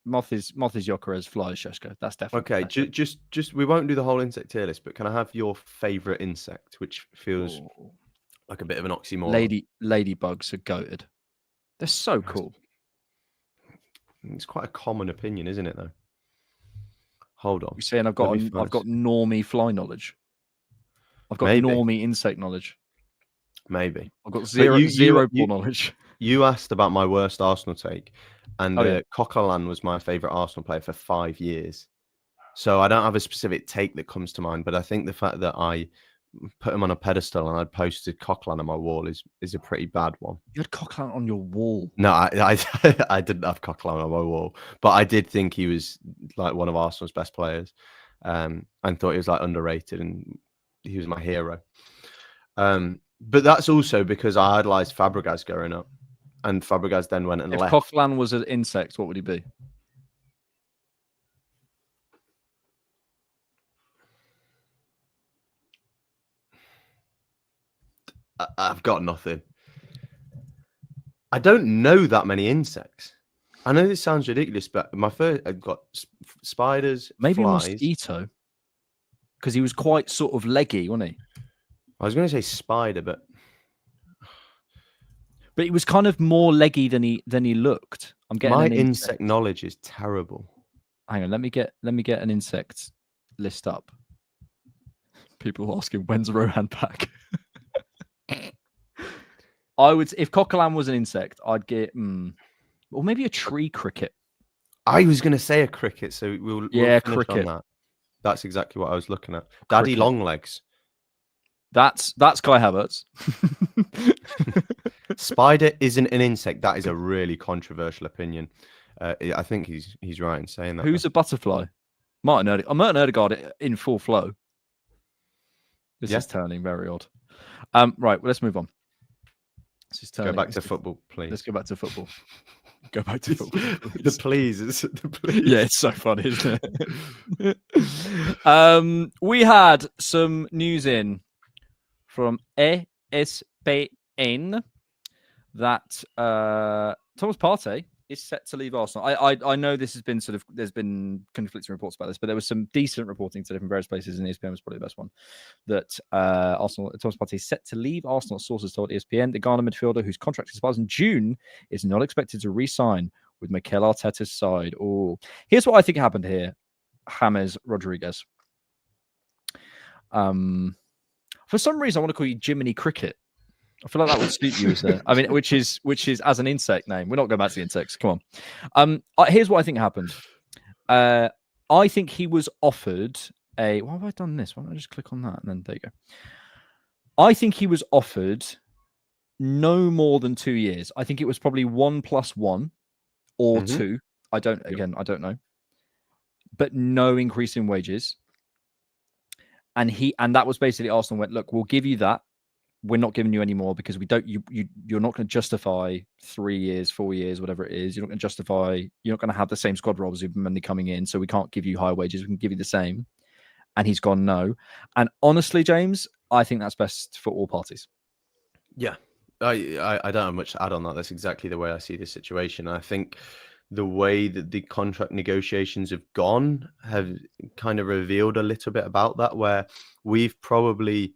Gyökeres, fly is Šeško. That's definitely okay. Just we won't do the whole insect tier list, but can I have your favorite insect, which feels like a bit of an oxymoron? Ladybugs are goated. They're so cool. It's quite a common opinion, isn't it? Though. Hold on. You're saying I've got normie fly knowledge. I've got normie insect knowledge. Maybe I've got zero ball knowledge. You asked about my worst Arsenal take, and Coquelin was my favourite Arsenal player for 5 years. So I don't have a specific take that comes to mind, but I think the fact that I put him on a pedestal and I'd posted Coquelin on my wall is a pretty bad one. You had Coquelin on your wall? No, I didn't have Coquelin on my wall, but I did think he was like one of Arsenal's best players, and thought he was like underrated, and he was my hero. But that's also because I idolized Fabregas growing up, and Fabregas then went and left. If Coquelin was an insect, what would he be? I've got nothing. I don't know that many insects. I know this sounds ridiculous, but I've got spiders, maybe flies. Mosquito, because he was quite sort of leggy, wasn't he? I was going to say spider, but he was kind of more leggy than he looked. I'm getting my insect knowledge is terrible. Hang on, let me get an insect list up. People asking when's Rohan back. If Coquelin was an insect, I'd get or maybe a tree cricket. I was going to say a cricket, so we'll cricket. On that. That's exactly what I was looking at. Daddy Longlegs. That's Kai Havertz. Spider isn't an insect. That is a really controversial opinion. I think he's right in saying that. Who's a butterfly? Martin Odegaard in full flow. This is turning very odd. Right, well, let's move on. Go back to football, please. Let's go back to football. Go back to football. The please. Yeah, it's so funny, isn't it? We had some news in from ESPN that Thomas Partey is set to leave Arsenal. I know this has been there's been conflicting reports about this, but there was some decent reporting today from various places, and ESPN was probably the best one. That Thomas Partey is set to leave Arsenal. Sources told ESPN the Ghana midfielder, whose contract expires in June, is not expected to re-sign with Mikel Arteta's side. Oh, here's what I think happened here, James Rodriguez. For some reason, I want to call you Jiminy Cricket. I feel like that would suit you as which is as an insect name. We're not going back to the insects. Come on. Here's what I think happened. I think he was offered a. Why have I done this? Why don't I just click on that and then there you go. I think he was offered no more than 2 years. I think it was probably 1+1 or 2. I don't know. But no increase in wages. And that was basically Arsenal went, look, we'll give you that. We're not giving you any more because you're not going to justify 3 years, 4 years, whatever it is. You're not going to have the same squad roles who've been coming in. So we can't give you high wages. We can give you the same. And he's gone no. And honestly, James, I think that's best for all parties. Yeah. I don't have much to add on that. That's exactly the way I see this situation. I think the way that the contract negotiations have gone have kind of revealed a little bit about that, where Arteta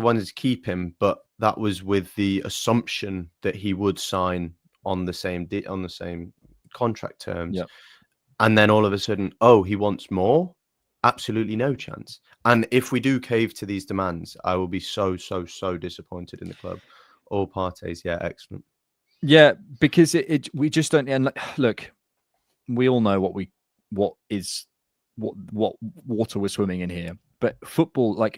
wanted to keep him, but that was with the assumption that he would sign on the same contract terms. Yep. And then all of a sudden, he wants more? Absolutely no chance. And if we do cave to these demands, I will be so disappointed in the club. All parties, yeah, excellent. Yeah, because we just don't. And look, we all know what water we're swimming in here. But football,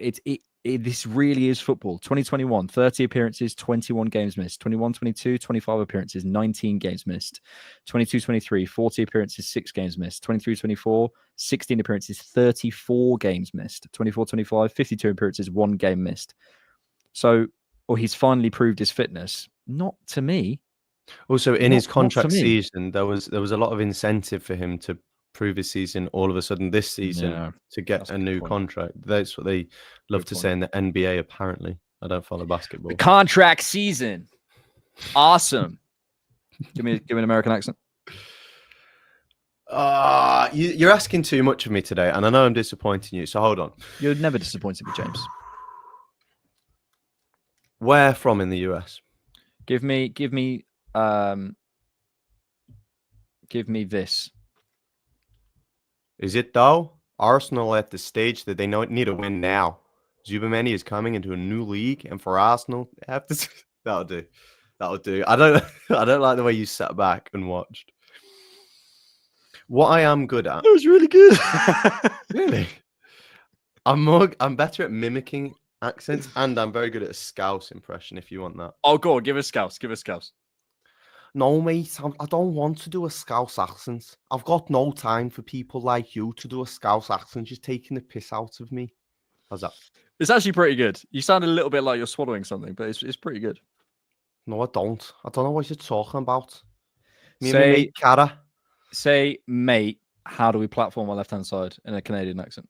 this really is football. 2021, 30 appearances, 21 games missed. 21-22, 25 appearances, 19 games missed. 22-23, 40 appearances, 6 games missed. 23-24, 16 appearances, 34 games missed. 24-25, 52 appearances, 1 game missed. So, he's finally proved his fitness. Not to me. Also, in his contract season, there was a lot of incentive for him to prove his season all of a sudden this season to get a new contract. That's what they love to say in the NBA, apparently. I don't follow basketball. The contract season. Awesome. Give me an American accent. You're asking too much of me today, and I know I'm disappointing you, so hold on. You're never disappointed me, James. Where from in the US? Give me this. Is it though? Arsenal at the stage that they need to win now. Zubameni is coming into a new league, and for Arsenal, they have to. That'll do. I don't like the way you sat back and watched. What I am good at. That was really good. Really? I'm better at mimicking accents, and I'm very good at a Scouse impression. If you want that. Oh, go on, give us Scouse. No, mate, I don't want to do a Scouse accent. I've got no time for people like you to do a Scouse accent. Just taking the piss out of me. How's that? It's actually pretty good. You sound a little bit like you're swallowing something, but it's pretty good. No, I don't. I don't know what you're talking about. Me say, and my mate, Cara. Say, mate, how do we platform our left-hand side in a Canadian accent?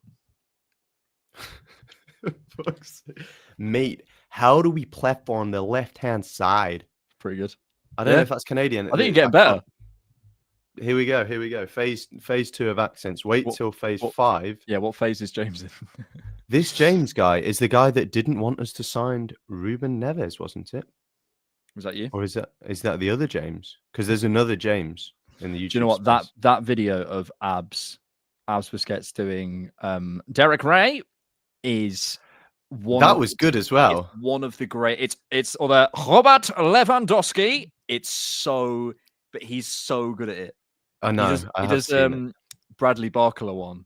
Mate, how do we platform the left-hand side? Pretty good. I don't know if that's Canadian. I think you're getting better. Here we go. Phase 2 of accents. Wait till phase 5. Yeah, what phase is James in? This James guy is the guy that didn't want us to sign Ruben Neves, wasn't it? Was that you? Or is that the other James? Because there's another James in the YouTube. Do you know what? Space. That video of Abs Busquets doing Derek Ray is one. That was good as well. One of the great. It's or the Robert Lewandowski. It's so, but he's so good at it. I know. He does Bradley Barkala one.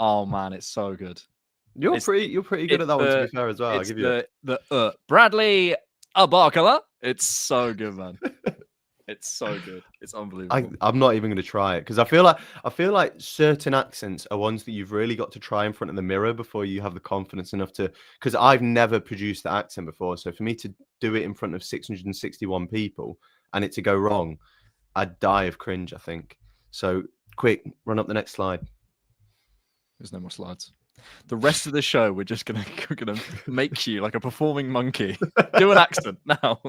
Oh man, it's so good. You're pretty good at that one, to be fair, as well. I'll give you the Bradley Barkala. It's so good, man. It's so good. It's unbelievable. I'm not even going to try it because I feel like certain accents are ones that you've really got to try in front of the mirror before you have the confidence enough to. Because I've never produced the accent before, so for me to do it in front of 661 people and it to go wrong, I'd die of cringe, I think. So quick, run up the next slide. There's no more slides. The rest of the show, we're gonna make you like a performing monkey. Do an accent now.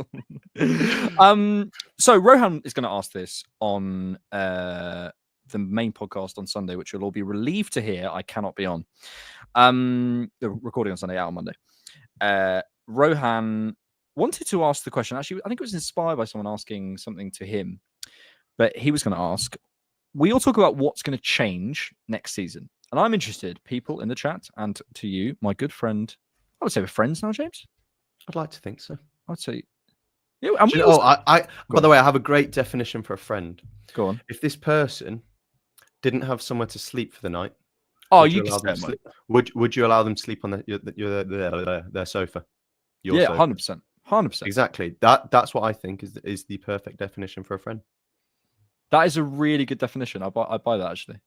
So Rohan is going to ask this on the main podcast on Sunday, which you'll all be relieved to hear. I cannot be on. The recording on Sunday, out on Monday. Rohan wanted to ask the question. Actually, I think it was inspired by someone asking something to him, but he was going to ask. We all talk about what's going to change next season. And I'm interested, people in the chat, and to you, my good friend. I would say we're friends now, James. I'd like to think so. I'd say. Yeah, by the way, I have a great definition for a friend. Go on. If this person didn't have somewhere to sleep for the night, Oh, Would you you can allow stay them at to mine. sleep? Would you allow them to sleep on their sofa? Your Yeah, sofa. 100%. 100%. Exactly. That's what I think is the perfect definition for a friend. That is a really good definition. I buy that actually.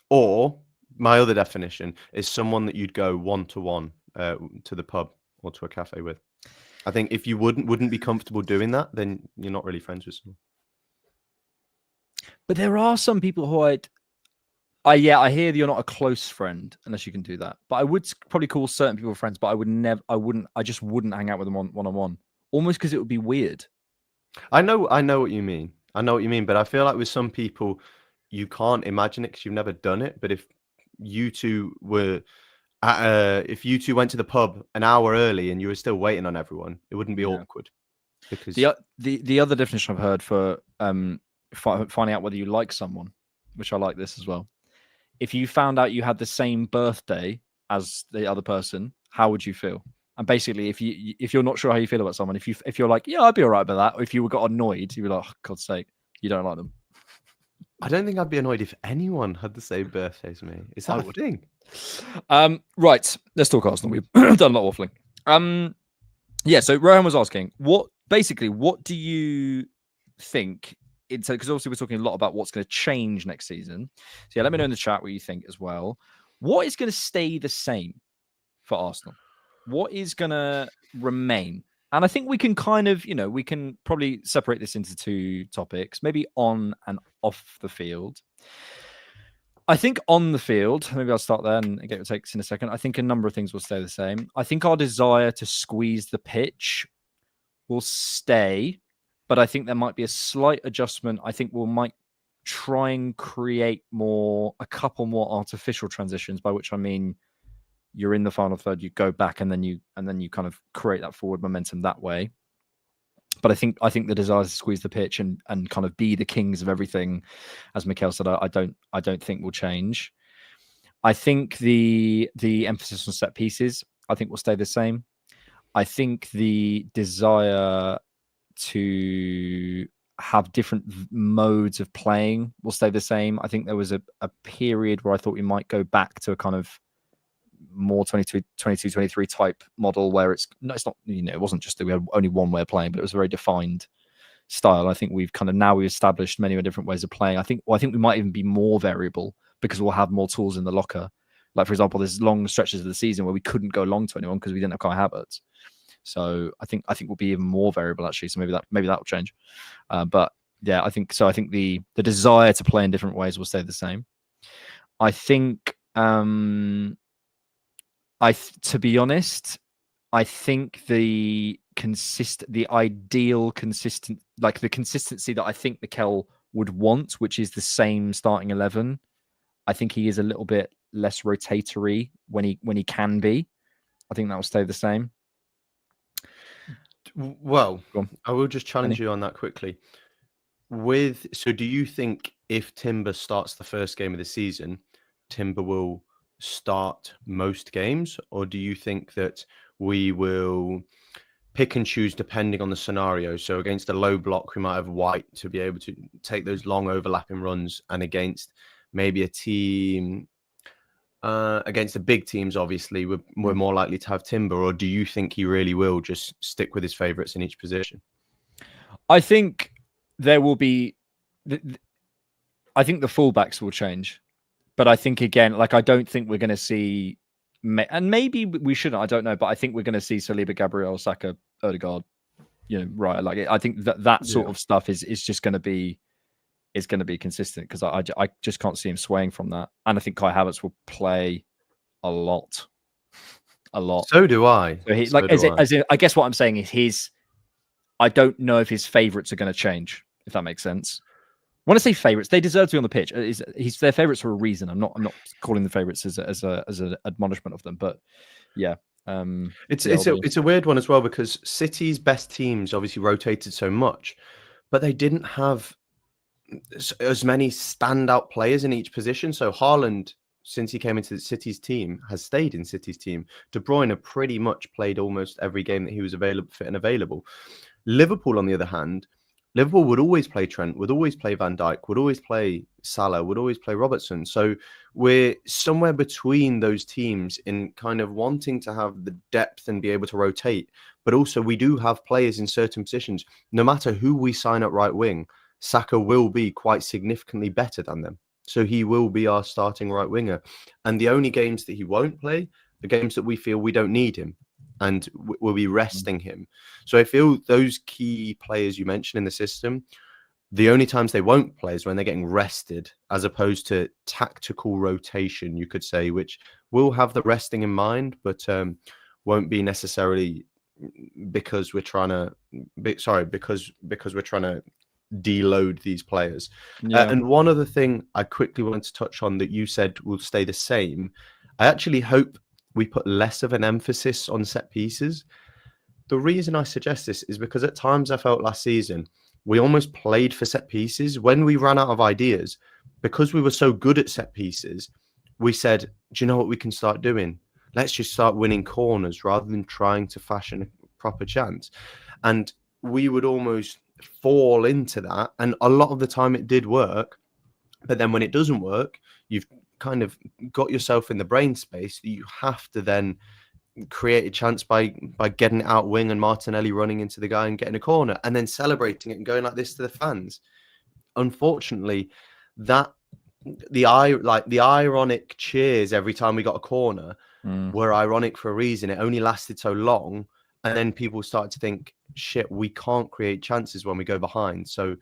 Or my other definition is someone that you'd go one-to-one to the pub or to a cafe with. I think if you wouldn't be comfortable doing that, then you're not really friends with someone. But there are some people who I hear that you're not a close friend unless you can do that. But I would probably call certain people friends, but I just wouldn't hang out with them one-on-one. Almost because it would be weird. I know what you mean. I know what you mean, but I feel like with some people, you can't imagine it because you've never done it. But if you two were, if you two went to the pub an hour early and you were still waiting on everyone, it wouldn't be Yeah. awkward. Because The other definition I've heard for finding out whether you like someone, which I like this as well. If you found out you had the same birthday as the other person, how would you feel? And basically, if you're not sure how you feel about someone, if you're like, yeah, I'd be all right with that, or if you got annoyed, you'd be like, oh, God's sake, you don't like them. I don't think I'd be annoyed if anyone had the same birthday as me. Is that a thing? Right, let's talk Arsenal. We've done a lot of waffling. Yeah, so Rohan was asking, what do you think? Because obviously we're talking a lot about what's going to change next season. So yeah, let me know in the chat what you think as well. What is going to stay the same for Arsenal? What is going to remain? And I think we can kind of, we can probably separate this into two topics, maybe on and off the field. I think on the field, maybe I'll start there and get your takes in a second. I think a number of things will stay the same. I think our desire to squeeze the pitch will stay, but I think there might be a slight adjustment. I think might try and create a couple more artificial transitions, by which I mean you're in the final third, you go back, and then you kind of create that forward momentum that way. But I think the desire to squeeze the pitch and kind of be the kings of everything, as Mikhail said, I don't think will change. I think the emphasis on set pieces, I think, will stay the same. I think the desire to have different modes of playing will stay the same. I think there was a period where I thought we might go back to a kind of more 22-23 type model where it's not, it wasn't just that we had only one way of playing, but it was a very defined style. I think we've established many different ways of playing. I think we might even be more variable because we'll have more tools in the locker. Like, for example, there's long stretches of the season where we couldn't go long to anyone because we didn't have Kai Havertz. So I think we'll be even more variable actually. So maybe that will change. But yeah, I think so. I think the desire to play in different ways will stay the same. I think to be honest, I think the ideal consistent, like the consistency that I think Mikel would want, which is the same starting 11. I think he is a little bit less rotatory when he can be. I think that will stay the same. Well, I will just challenge you on that quickly. So do you think if Timber starts the first game of the season, Timber will start most games, or do you think that we will pick and choose depending on the scenario? So against a low block, we might have White to be able to take those long overlapping runs, and against maybe a team, against the big teams, obviously, we're more likely to have Timber. Or do you think he really will just stick with his favourites in each position? I think there will be. I think the fullbacks will change. But I think, again, like, I don't think we're going to see, and maybe we shouldn't, I don't know, but I think we're going to see Saliba, Gabriel, Saka, Odegaard, right. Like, I think that sort of stuff is just going to be, consistent, because I just can't see him swaying from that. And I think Kai Havertz will play a lot. So do I. So I guess what I'm saying is I don't know if his favourites are going to change, if that makes sense. When I say favourites, they deserve to be on the pitch. He's their favourites for a reason. I'm not calling the favourites as an admonishment of them, but yeah. It's a weird one as well, because City's best teams obviously rotated so much, but they didn't have as many standout players in each position. So Haaland, since he came into City's team, has stayed in City's team. De Bruyne pretty much played almost every game that he was fit and available. Liverpool, on the other hand, Liverpool would always play Trent, would always play Van Dijk, would always play Salah, would always play Robertson. So we're somewhere between those teams in kind of wanting to have the depth and be able to rotate. But also we do have players in certain positions. No matter who we sign at right wing, Saka will be quite significantly better than them. So he will be our starting right winger. And the only games that he won't play are games that we feel we don't need him. And we'll be resting him. So I feel those key players you mentioned in the system, the only times they won't play is when they're getting rested, as opposed to tactical rotation, you could say, which will have the resting in mind, but won't be necessarily because we're trying to, because we're trying to deload these players. And one other thing I quickly want to touch on that you said will stay the same. I actually hope we put less of an emphasis on set pieces. The reason I suggest this is because at times I felt last season we almost played for set pieces. When we ran out of ideas, because we were so good at set pieces, we said, do you know what we can start doing? Let's just start winning corners rather than trying to fashion a proper chance. And we would almost fall into that. And a lot of the time it did work. But then when it doesn't work, you've kind of got yourself in the brain space that you have to then create a chance by getting it out wing and Martinelli running into the guy and getting a corner and then celebrating it and going like this to the fans. Unfortunately, that the ironic cheers every time we got a corner were ironic for a reason. It only lasted so long, and then people started to think, shit, we can't create chances when we go behind. So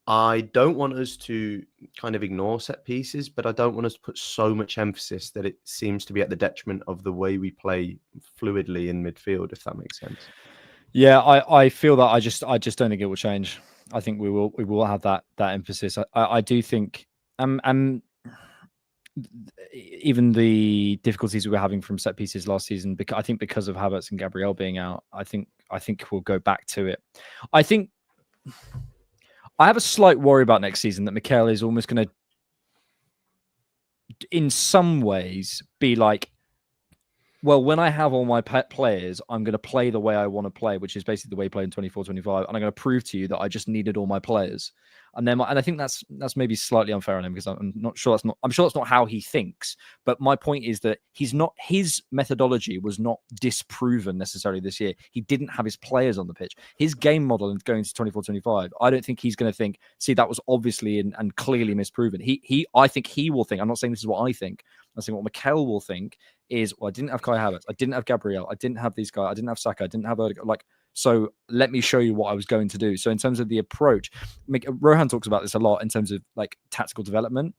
I don't want us to kind of ignore set pieces, but I don't want us to put so much emphasis that it seems to be at the detriment of the way we play fluidly in midfield, if that makes sense. Yeah, I feel that I just don't think it will change. I think we will have that emphasis. I do think even the difficulties we were having from set pieces last season, because I think because of Havertz and Gabriel being out, I think we'll go back to it. I think I have a slight worry about next season that Mikel is almost going to, in some ways, be like, well, when I have all my players, I'm going to play the way I want to play, which is basically the way he played in 24-25. And I'm going to prove to you that I just needed all my players. And I think that's maybe slightly unfair on him, because I'm sure that's not how he thinks. But my point is that his methodology was not disproven necessarily this year. He didn't have his players on the pitch. His game model in going to 24-25, I don't think he's going to think, see, that was obviously and clearly misproven. I think he will think, I'm not saying this is what I think, I'm saying what Mikel will think is, well, I didn't have Kai Havertz, I didn't have Gabriel, I didn't have these guys, I didn't have Saka, I didn't have Odegaard, so let me show you what I was going to do. So in terms of the approach, Rohan talks about this a lot in terms of tactical development.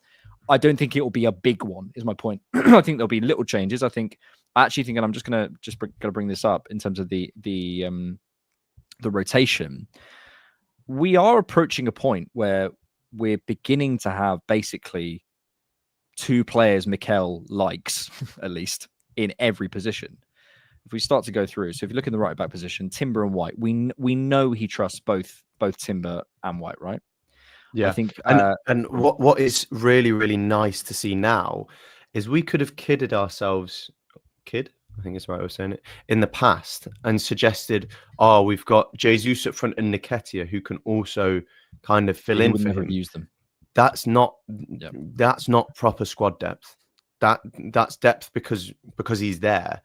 I don't think it will be a big one, is my point. I think there'll be little changes. I actually think, and I'm just gonna bring this up in terms of the rotation. We are approaching a point where we're beginning to have basically two players Mikel likes, at least, in every position. If we start to go through, so if you look in the right back position, Timber and White, we know he trusts both Timber and White, right? Yeah, I think, and what is really, really nice to see now is we could have kidded ourselves, I think it's the right way of saying it, in the past, and suggested, oh, we've got Jesus up front and Nketiah who can also kind of fill in for him. Use them. That's not proper squad depth. That's depth because he's there.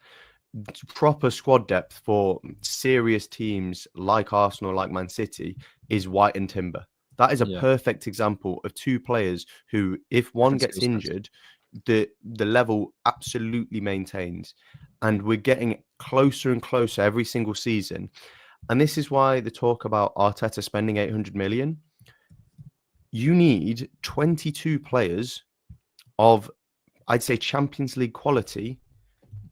Proper squad depth for serious teams like Arsenal, like Man City, is White and Timber. That is a perfect example of two players who, if one gets injured, the level absolutely maintains. And we're getting closer and closer every single season. And this is why the talk about Arteta spending 800 million. You need 22 players of, I'd say, Champions League quality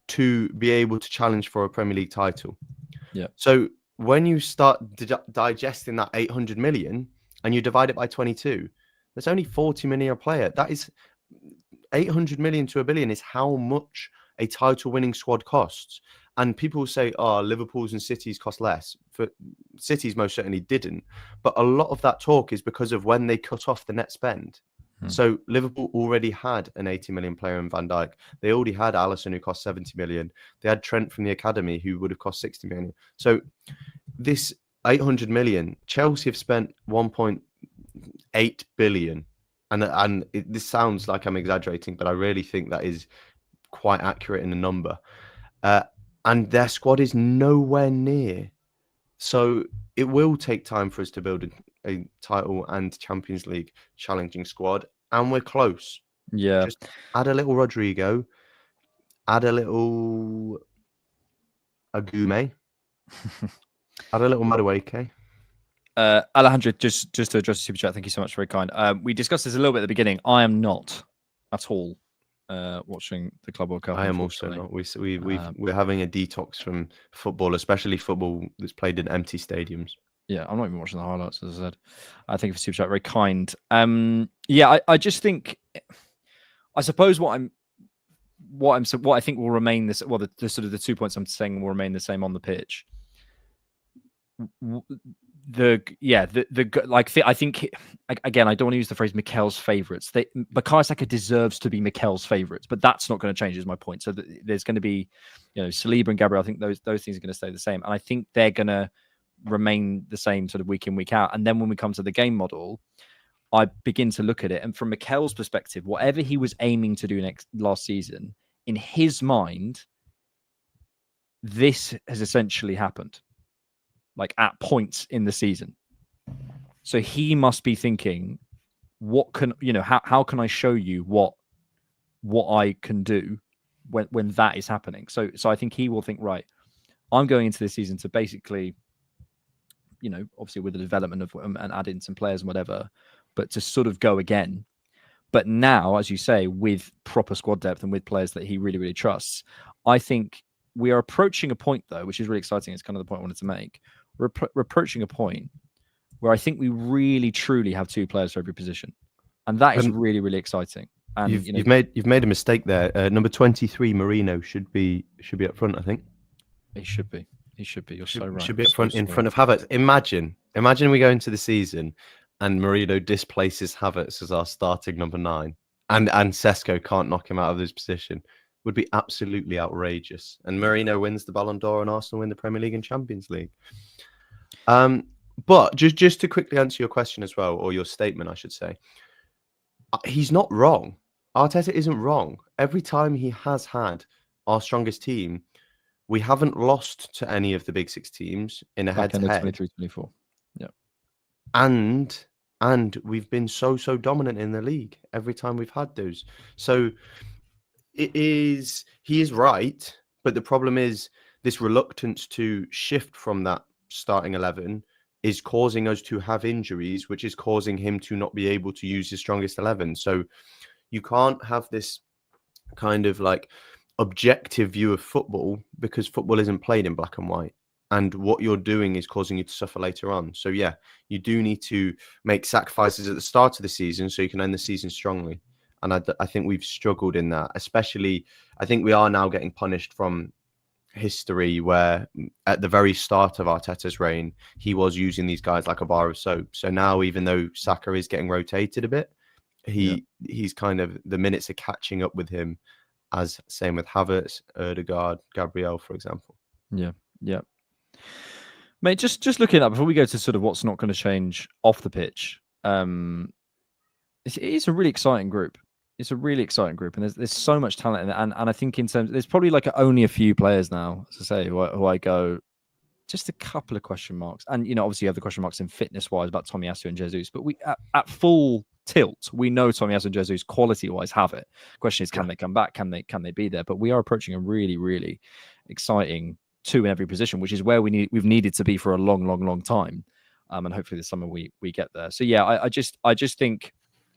to be able to challenge for a Premier League title. Yeah. So when you start digesting that 800 million and you divide it by 22, there's only 40 million a player. That is 800 million to $1 billion is how much a title-winning squad costs. And people will say, oh, Liverpool's and City's cost less. For City's most certainly didn't. But a lot of that talk is because of when they cut off the net spend. So Liverpool already had an 80 million player in Van Dijk. They already had Alisson, who cost 70 million. They had Trent from the academy, who would have cost 60 million. So this 800 million. Chelsea have spent 1.8 billion. And this sounds like I'm exaggerating, but I really think that is quite accurate in the number. And their squad is nowhere near. So it will take time for us to build a title and Champions League challenging squad. And we're close. Yeah. Just add a little Rodrigo, add a little Agume, add a little Madueke. Alejandro, just to address the super chat, thank you so much, very kind. We discussed this a little bit at the beginning. I am not at all watching the Club World Cup. I am also not. We're having a detox from football, especially football that's played in empty stadiums. Yeah, I'm not even watching the highlights, as I said. I think for super chat, very kind. Yeah, I just think, I suppose what I think will remain this. Well, the sort of the 2 points I'm saying will remain the same on the pitch. I think again, I don't want to use the phrase Mikel's favourites. Bukayo Saka deserves to be Mikel's favourites, but that's not going to change. Is my point. So there's going to be, Saliba and Gabriel. I think those things are going to stay the same, and I think they're going to remain the same sort of week in, week out. And then when we come to the game model, I begin to look at it, and from Mikel's perspective, whatever he was aiming to do last season, in his mind, this has essentially happened. Like at points in the season. So he must be thinking, what can, how can I show you what I can do when that is happening? So I think he will think, right, I'm going into this season to basically, obviously with the development of and add in some players and whatever, but to sort of go again. But now, as you say, with proper squad depth and with players that he really, really trusts, I think we are approaching a point, though, which is really exciting. It's kind of the point I wanted to make. We're approaching a point where I think we really, truly have two players for every position. And that is really, really exciting. And you've made a mistake there. Number 23, Marino, should be up front, I think. He should be. You're so right. Should be up front, in front of Havertz. Imagine we go into the season and Marino displaces Havertz as our starting number 9, and Sesko can't knock him out of his position. Would be absolutely outrageous. And Marino wins the Ballon d'Or and Arsenal win the Premier League and Champions League. But just to quickly answer your question as well, or your statement, I should say, he's not wrong. Arteta isn't wrong. Every time he has had our strongest team, we haven't lost to any of the big 6 teams in a head-to-head. 23-24. Yeah. And we've been so dominant in the league every time we've had those. So he is right, but the problem is this reluctance to shift from that starting 11 is causing us to have injuries, which is causing him to not be able to use his strongest 11. So you can't have this kind of like objective view of football, because football isn't played in black and white. And what you're doing is causing you to suffer later on. So yeah, you do need to make sacrifices at the start of the season so you can end the season strongly. And I think we've struggled in that, especially. I think we are now getting punished from history, where at the very start of Arteta's reign, he was using these guys like a bar of soap. So now, even though Saka is getting rotated a bit, he's kind of, the minutes are catching up with him, as same with Havertz, Ødegaard, Gabriel, for example. Yeah. Mate, just looking at that before we go to sort of what's not going to change off the pitch. It's a really exciting group. It's a really exciting group, and there's so much talent in it. And I think in terms, there's probably like only a few players now, as I say, who I go, just a couple of question marks. And obviously you have the question marks in fitness wise about Tomiyasu and Jesus, but we at full tilt, we know Tomiyasu and Jesus quality wise have it. Question is, can they come back? Can they be there? But we are approaching a really, really exciting 2 in every position, which is where we've needed to be for a long time. And hopefully this summer we get there. So yeah, I just think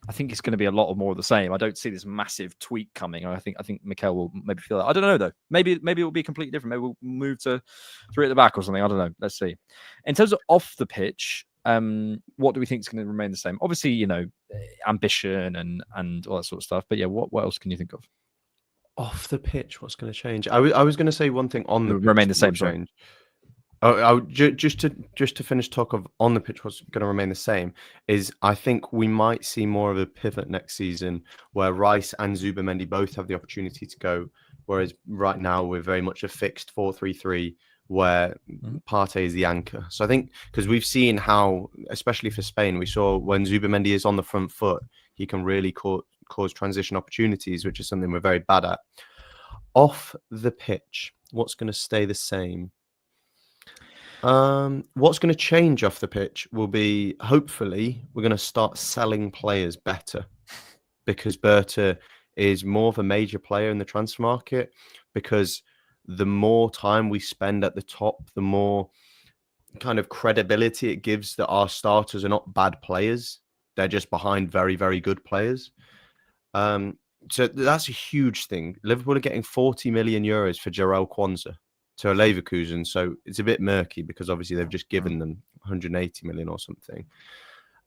it's going to be a lot more of the same. I don't see this massive tweak coming. I think Mikel will maybe feel that. I don't know though. Maybe it will be completely different. Maybe we'll move to 3 at the back or something. I don't know. Let's see. In terms of off the pitch, what do we think is going to remain the same? Obviously, ambition and all that sort of stuff. But yeah, what else can you think of? Off the pitch, what's going to change? I was going to say one thing on the pitch remain the same. Change. Just to finish talk of on the pitch, what's going to remain the same is I think we might see more of a pivot next season where Rice and Zubimendi both have the opportunity to go, whereas right now we're very much a fixed 4-3-3 where Parte is the anchor. So I think because we've seen how, especially for Spain, we saw when Zubimendi is on the front foot, he can really cause transition opportunities, which is something we're very bad at. Off the pitch, what's going to stay the same? What's going to change off the pitch will be, hopefully, we're going to start selling players better, because Berta is more of a major player in the transfer market, because the more time we spend at the top, the more kind of credibility it gives that our starters are not bad players. They're just behind very, very good players. So that's a huge thing. Liverpool are getting 40 million euros for Jarell Kwanzaa to Leverkusen. So it's a bit murky because obviously they've just given them 180 million or something.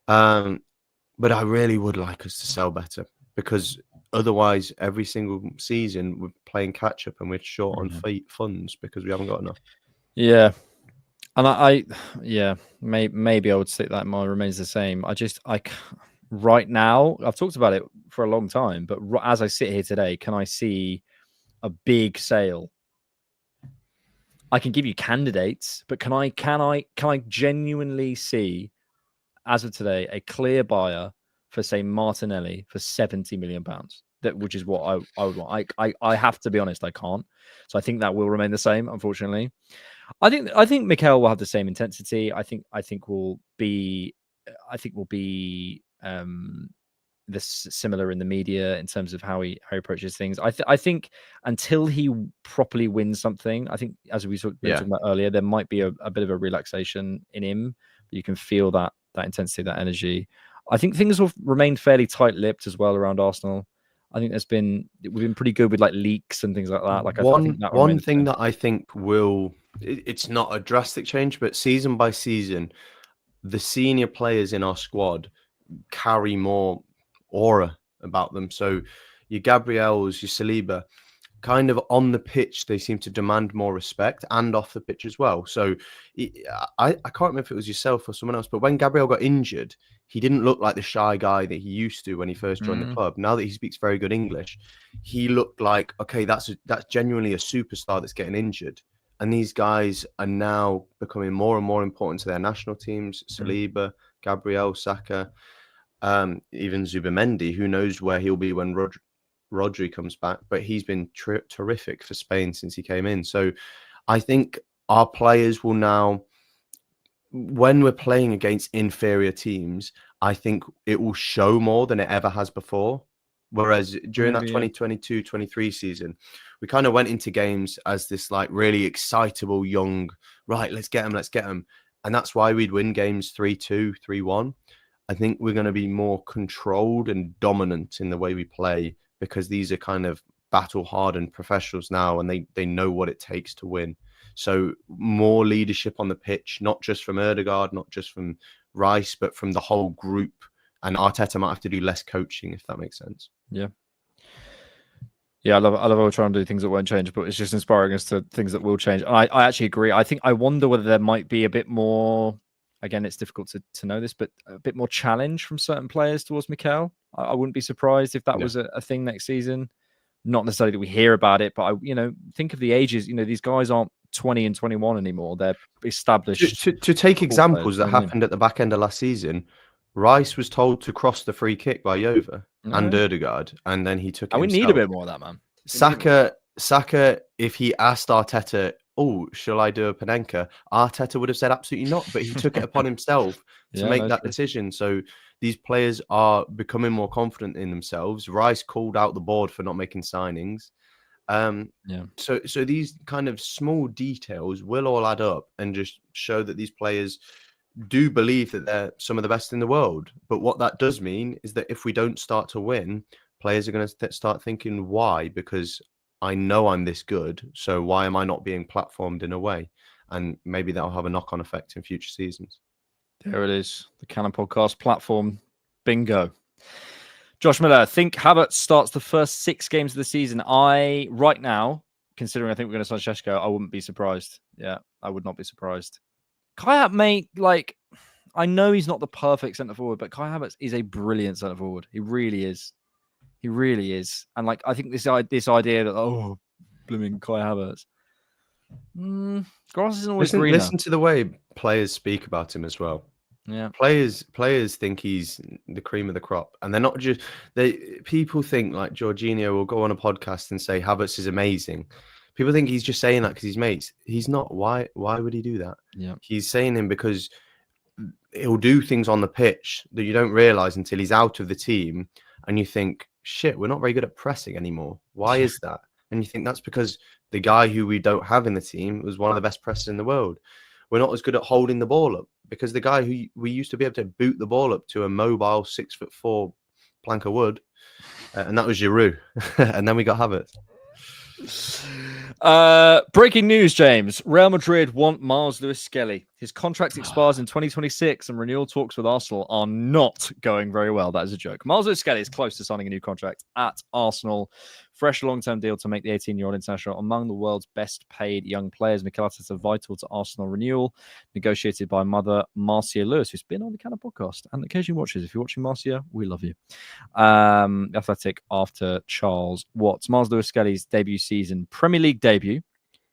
But I really would like us to sell better, because otherwise every single season we're playing catch up and we're short on funds because we haven't got enough. Yeah. And maybe I would say that mine remains the same. Right now, I've talked about it for a long time, but as I sit here today, can I see a big sale? I can give you candidates, but can I genuinely see, as of today, a clear buyer for, say, Martinelli for £70 million? Which is what I would want. I have to be honest, I can't. So I think that will remain the same, unfortunately. I think Mikel will have the same intensity. I think will be similar in the media in terms of how he approaches things. I think until he properly wins something, I think, as we were talking about earlier, there might be a bit of a relaxation in him. You can feel that intensity, that energy. I think things have remained fairly tight-lipped as well around Arsenal. I think we've been pretty good with like leaks and things like that. Like I think that one thing that I think it's not a drastic change, but season by season, the senior players in our squad carry more aura about them. So your Gabriels, your Saliba, kind of on the pitch, they seem to demand more respect, and off the pitch as well. So I can't remember if it was yourself or someone else, but when Gabriel got injured, he didn't look like the shy guy that he used to when he first joined the club. Now that he speaks very good English, he looked like, okay, that's genuinely a superstar that's getting injured. And these guys are now becoming more and more important to their national teams. Saliba, Gabriel, Saka, even Zubimendi, who knows where he'll be when Rodri comes back, but he's been terrific for Spain since he came in. So I think our players will now, when we're playing against inferior teams, I think it will show more than it ever has before. Whereas during that 2022-23 season, we kind of went into games as this like really excitable young, right, let's get them. And that's why we'd win games 3-2, 3-1. I think we're going to be more controlled and dominant in the way we play, because these are kind of battle-hardened professionals now, and they know what it takes to win. So more leadership on the pitch, not just from Ødegaard, not just from Rice, but from the whole group. And Arteta might have to do less coaching, if that makes sense. Yeah. Yeah, I love how we're trying to do things that won't change, but it's just inspiring us to things that will change. And I actually agree. I wonder whether there might be a bit more, again, it's difficult to know this, but a bit more challenge from certain players towards Mikel. I wouldn't be surprised if that was a thing next season. Not necessarily that we hear about it, but think of the ages. These guys aren't 20 and 21 anymore. They're established. To take examples that happened at the back end of last season, Rice was told to cross the free kick by Jova and Ødegaard, and then he took it himself. We need a bit more of that, man. Saka, if he asked Arteta, shall I do a Panenka? Arteta would have said absolutely not, but he took it upon himself to make that decision. So these players are becoming more confident in themselves. Rice called out the board for not making signings. So these kind of small details will all add up and just show that these players do believe that they're some of the best in the world. But what that does mean is that if we don't start to win, players are going to start thinking, why? Because I know I'm this good, so why am I not being platformed in a way? And maybe that'll have a knock-on effect in future seasons. There it is. The Cannon Podcast platform. Bingo. Josh Miller, think Havertz starts the first 6 games of the season. Right now, considering I think we're going to sign Šeško, I wouldn't be surprised. Yeah, I would not be surprised. Kai Havertz, I know he's not the perfect centre forward, but Kai Havertz is a brilliant centre forward. He really is. And I think this idea that blooming Kai Havertz, Grass isn't always Listen, greener. listen to the way players speak about him as well. Yeah. Players think he's the cream of the crop, and they're not just people think like Jorginho will go on a podcast and say Havertz is amazing. People think he's just saying that because he's mates. He's not. Why would he do that? Yeah. He's saying him because he'll do things on the pitch that you don't realize until he's out of the team, and you think, shit, we're not very good at pressing anymore. Why is that? And you think that's because the guy who we don't have in the team was one of the best pressers in the world. We're not as good at holding the ball up because the guy who we used to be able to boot the ball up to a mobile 6'4" plank of wood, and that was Giroud. And then we got Havertz. Breaking news, James. Real Madrid want Miles Lewis-Skelly. His contract expires in 2026 and renewal talks with Arsenal are not going very well. That is a joke. Miles Lewis-Skelly is close to signing a new contract at Arsenal. Fresh long-term deal to make the 18-year-old international among the world's best-paid young players. Mikel Arteta vital to Arsenal renewal, negotiated by mother Marcia Lewis, who's been on the Cannon podcast and occasionally watches. If you're watching Marcia, we love you. Athletic after Charles Watts. Miles Lewis-Skelly's debut season, Premier League debut,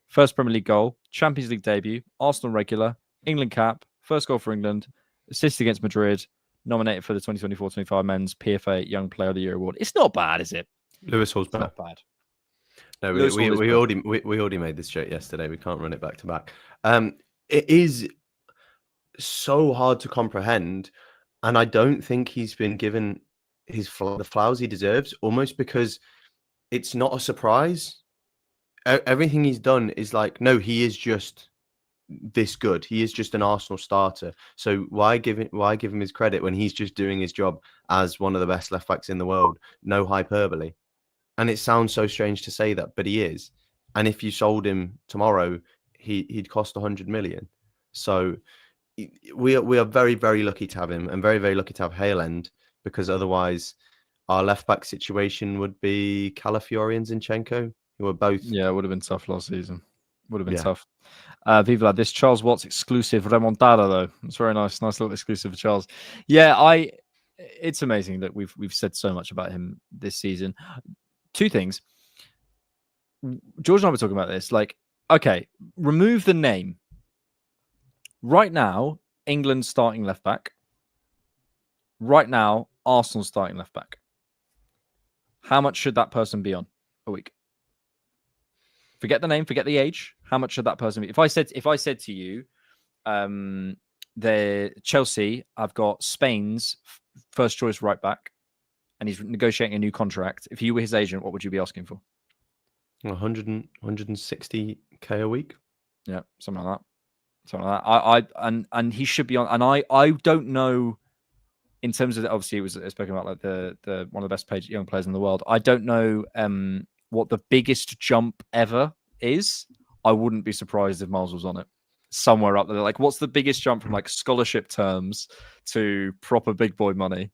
first Premier League goal, Champions League debut, Arsenal regular, England cap, first goal for England, assist against Madrid, nominated for the 2024-25 Men's PFA Young Player of the Year award. It's not bad, is it? Lewis Hall's Not bad. No, Lewis Hall is we bad. already made this joke yesterday. We can't run it back to back. It is so hard to comprehend, and I don't think he's been given the flowers he deserves. Almost because it's not a surprise. Everything he's done is like, no, he is just this good. He is just an Arsenal starter. So why give him his credit when he's just doing his job as one of the best left backs in the world? No hyperbole. And it sounds so strange to say that, but he is. And if you sold him tomorrow, he'd cost 100 million. So we are very, very lucky to have him, and very, very lucky to have Haaland, because otherwise our left back situation would be Calafiori and Zinchenko, who are both. Yeah, it would have been tough last season. Would have been tough. Viva this Charles Watts exclusive remontada though. It's very nice little exclusive for Charles. Yeah, it's amazing that we've said so much about him this season. Two things. George and I were talking about this. Like, okay, remove the name. Right now, England's starting left back. Right now, Arsenal's starting left back. How much should that person be on a week? Forget the name, forget the age. How much should that person be? If I said to you, the Chelsea, I've got Spain's first choice right back, and he's negotiating a new contract. If you were his agent, what would you be asking for? 160k a week. Yeah, something like that. And he should be on. And I don't know, in terms of, obviously it was spoken about like the one of the best paid young players in the world. I don't know what the biggest jump ever is. I wouldn't be surprised if Miles was on it somewhere up there. Like, what's the biggest jump from like scholarship terms to proper big boy money?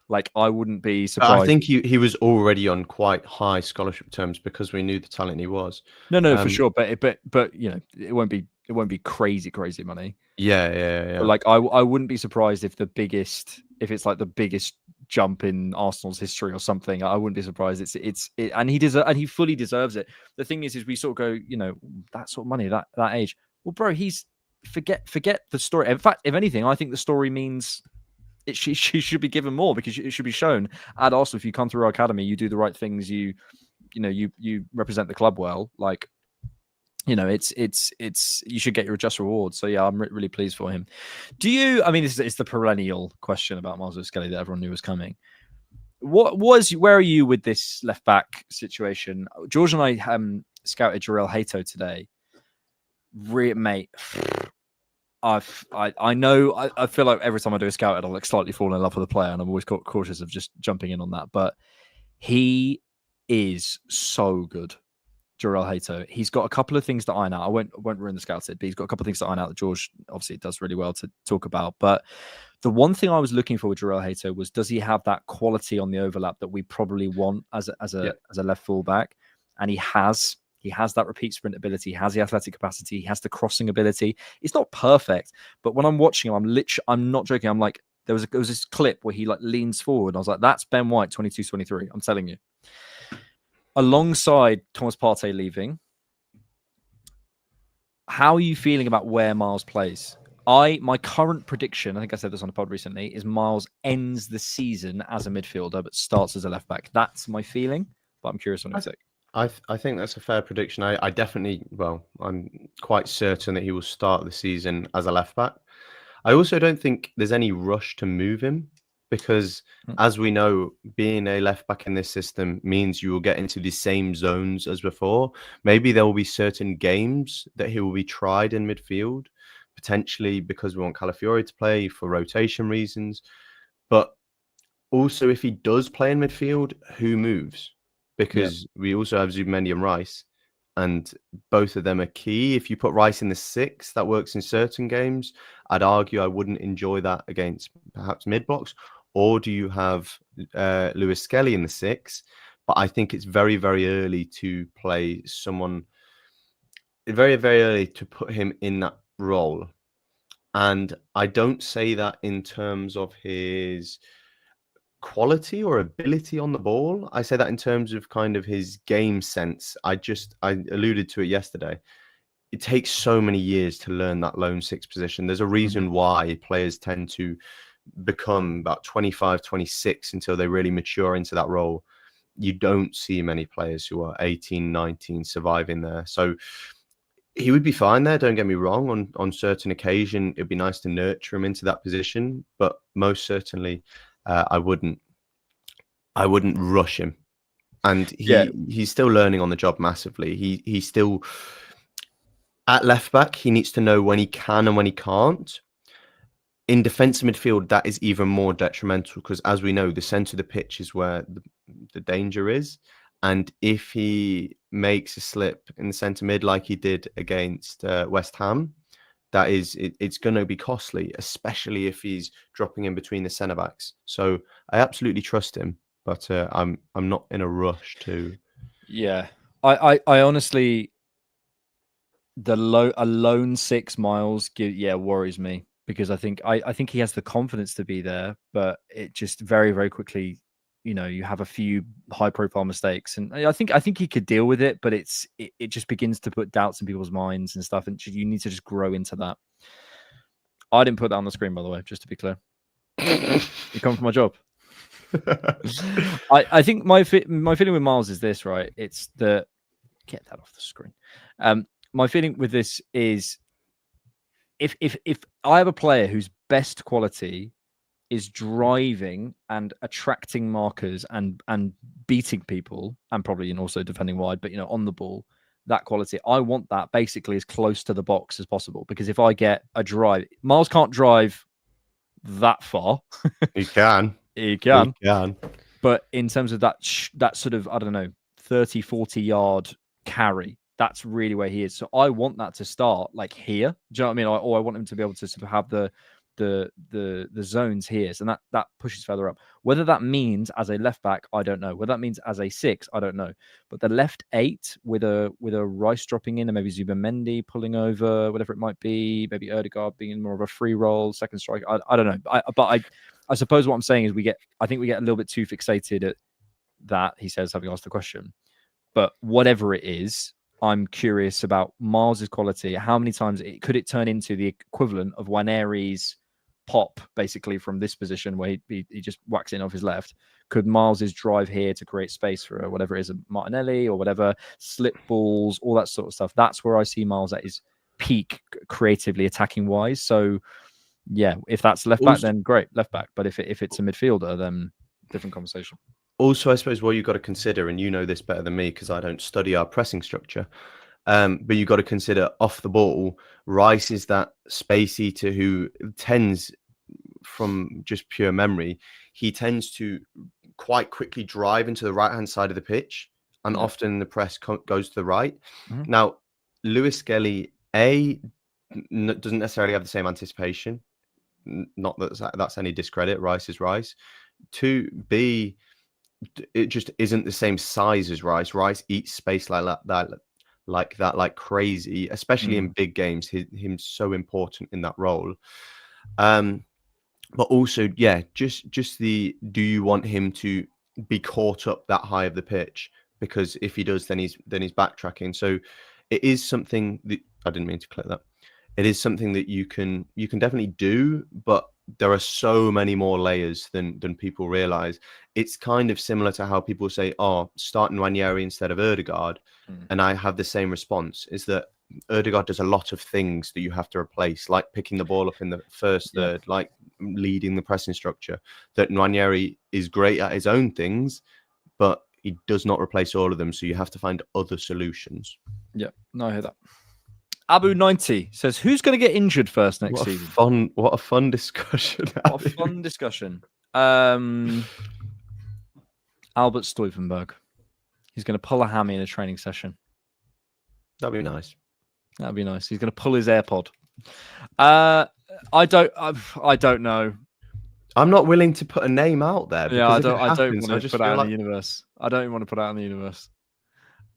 Like, I wouldn't be surprised. I think he was already on quite high scholarship terms because we knew the talent he was. No, for sure. But you know, it won't be crazy money. Yeah. But like, I wouldn't be surprised if it's like the biggest jump in Arsenal's history or something. I wouldn't be surprised. And he fully deserves it. The thing is we sort of go, you know, that sort of money, that age. Well, bro, forget the story. In fact, if anything, I think the story means she should be given more, because it should be shown at Arsenal. If you come through our academy, you do the right things, you represent the club well. Like, you know, it's you should get your just reward. So yeah, I'm really pleased for him. It's the perennial question about Miles Lewis-Skelly that everyone knew was coming. Where are you with this left back situation? George and I scouted Jarell Hato today. Mate, I know I feel like every time I do a scout, I'll like slightly fall in love with a player, and I'm always cautious of just jumping in on that. But he is so good, Jarell Hato. He's got a couple of things that I know. I won't ruin the scout set, but he's got a couple of things that I know that George obviously does really well to talk about. But the one thing I was looking for with Jarell Hato was, does he have that quality on the overlap that we probably want as a left fullback? And he has. He has that repeat sprint ability. He has the athletic capacity. He has the crossing ability. It's not perfect, but when I'm watching him, I'm not joking. I'm like, there was this clip where he like leans forward. I was like, that's Ben White, 22-23. I'm telling you. Alongside Thomas Partey leaving, how are you feeling about where Miles plays? My current prediction, I think I said this on a pod recently, is Miles ends the season as a midfielder but starts as a left back. That's my feeling, but I'm curious on your take. I think that's a fair prediction. I definitely, well, I'm quite certain that he will start the season as a left back. I also don't think there's any rush to move him because, as we know, being a left back in this system means you will get into the same zones as before. Maybe there will be certain games that he will be tried in midfield, potentially because we want Calafiori to play for rotation reasons. But also, if he does play in midfield, who moves? Because we also have Zubimendi and Rice, and both of them are key. If you put Rice in the 6, that works in certain games. I'd argue I wouldn't enjoy that against perhaps mid blocks. Or do you have Lewis Skelly in the 6? But I think it's very, very early to play someone. Very, very early to put him in that role. And I don't say that in terms of his quality or ability on the ball. I say that in terms of kind of his game sense. I alluded to it yesterday. It takes so many years to learn that lone 6 position. There's a reason why players tend to become about 25, 26 until they really mature into that role. You don't see many players who are 18, 19 surviving there. So he would be fine there, don't get me wrong. On certain occasion, it'd be nice to nurture him into that position, but most certainly I wouldn't rush him. And he's still learning on the job massively. He's still at left back. He needs to know when he can and when he can't. In defensive midfield, that is even more detrimental because, as we know, the centre of the pitch is where the danger is. And if he makes a slip in the centre mid like he did against West Ham, it's going to be costly, especially if he's dropping in between the centre backs. So I absolutely trust him, but I'm not in a rush to. Yeah, I honestly, a lone 6 Miles worries me because I think he has the confidence to be there, but it just very, very quickly, you have a few high profile mistakes, and I think he could deal with it, but it just begins to put doubts in people's minds and stuff, and you need to just grow into that. I didn't put that on the screen, by the way, just to be clear. You come for my job. I think my feeling with Miles is this, right? It's that get that off the screen. My feeling with this is if I have a player whose best quality is driving and attracting markers and beating people and probably also defending wide, but on the ball, that quality, I want that basically as close to the box as possible, because if I get a drive, Miles can't drive that far. He can. He can. But in terms of that sort of, I don't know, 30, 40 yard carry, that's really where he is. So I want that to start like here. Do you know what I mean? Or I want him to be able to sort of have the zones here, so that pushes further up. Whether that means as a left back, I don't know. Whether that means as a 6, I don't know. But the left 8 with a Rice dropping in and maybe Zubimendi pulling over, whatever it might be, maybe Ødegaard being in more of a free role, second strike. I don't know. I suppose what I'm saying is I think we get a little bit too fixated at that. He says, having asked the question, but whatever it is, I'm curious about Miles's quality. How many times could it turn into the equivalent of Waneri's pop, basically from this position where he just whacks in off his left? Could Miles's drive here to create space for whatever it is, Martinelli or whatever, slip balls, all that sort of stuff? That's where I see Miles at his peak creatively attacking wise. So yeah, if that's left back, then great, left back. But if it's a midfielder, then different conversation. Also, I suppose what you've got to consider, and you know this better than me because I don't study our pressing structure, but you've got to consider off the ball, Rice is that space eater who tends, from just pure memory, he tends to quite quickly drive into the right-hand side of the pitch, and often the press goes to the right. Mm-hmm. Now, Lewis Skelly, doesn't necessarily have the same anticipation. Not that that's any discredit. Rice is Rice. 2, B, it just isn't the same size as Rice. Rice eats space like crazy, especially in big games. Him's so important in that role. But also, just do you want him to be caught up that high of the pitch? Because if he does, then he's backtracking. So it is something that I didn't mean to click that. It is something that you can definitely do, but there are so many more layers than people realize. It's kind of similar to how people say, "Oh, start Nwaneri instead of Ødegaard," and I have the same response: is that Ødegaard does a lot of things that you have to replace, like picking the ball up in the first third, like leading the pressing structure. That Nwaneri is great at his own things, but he does not replace all of them. So you have to find other solutions. Yeah, no, I hear that. Abu90 says, "Who's going to get injured first next season?" What a fun discussion! What a fun discussion. Albert Stuyvenberg. He's going to pull a hammy in a training session. That'd be nice. That'd be nice. He's going to pull his AirPod. I don't know. I'm not willing to put a name out there. Yeah, I don't want to put it out in the universe. I don't even want to put it out in the universe.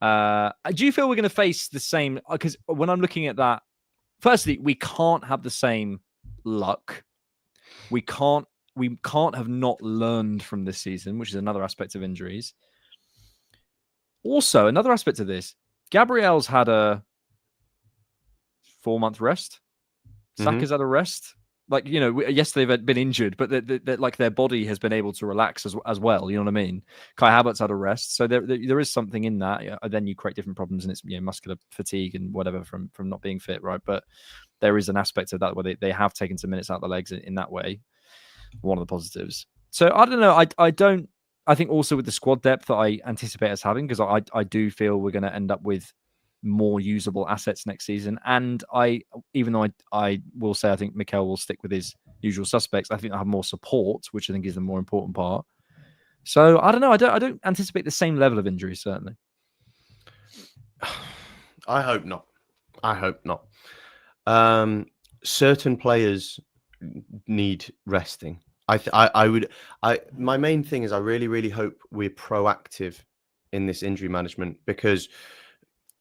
Do you feel we're going to face the same? Because when I'm looking at that, firstly, we can't have the same luck. We can't have not learned from this season, which is another aspect of injuries. Also, another aspect of this, Gabriel's had a 4-month rest. Saka's had a rest. Like, you know, yes, they've been injured, but like their body has been able to relax as well. You know what I mean? Kai Havertz had a rest, so there is something in that. Yeah, then you create different problems, and it's muscular fatigue and whatever from not being fit, right? But there is an aspect of that where they have taken some minutes out of the legs in that way. One of the positives. So I don't know. I think also with the squad depth that I anticipate us having, because I do feel we're going to end up with more usable assets next season. And even though I will say I think Mikel will stick with his usual suspects, I think I have more support, which I think is the more important part. So I don't know. I don't anticipate the same level of injury, certainly. I hope not. Certain players need resting. My main thing is I really, really hope we're proactive in this injury management, because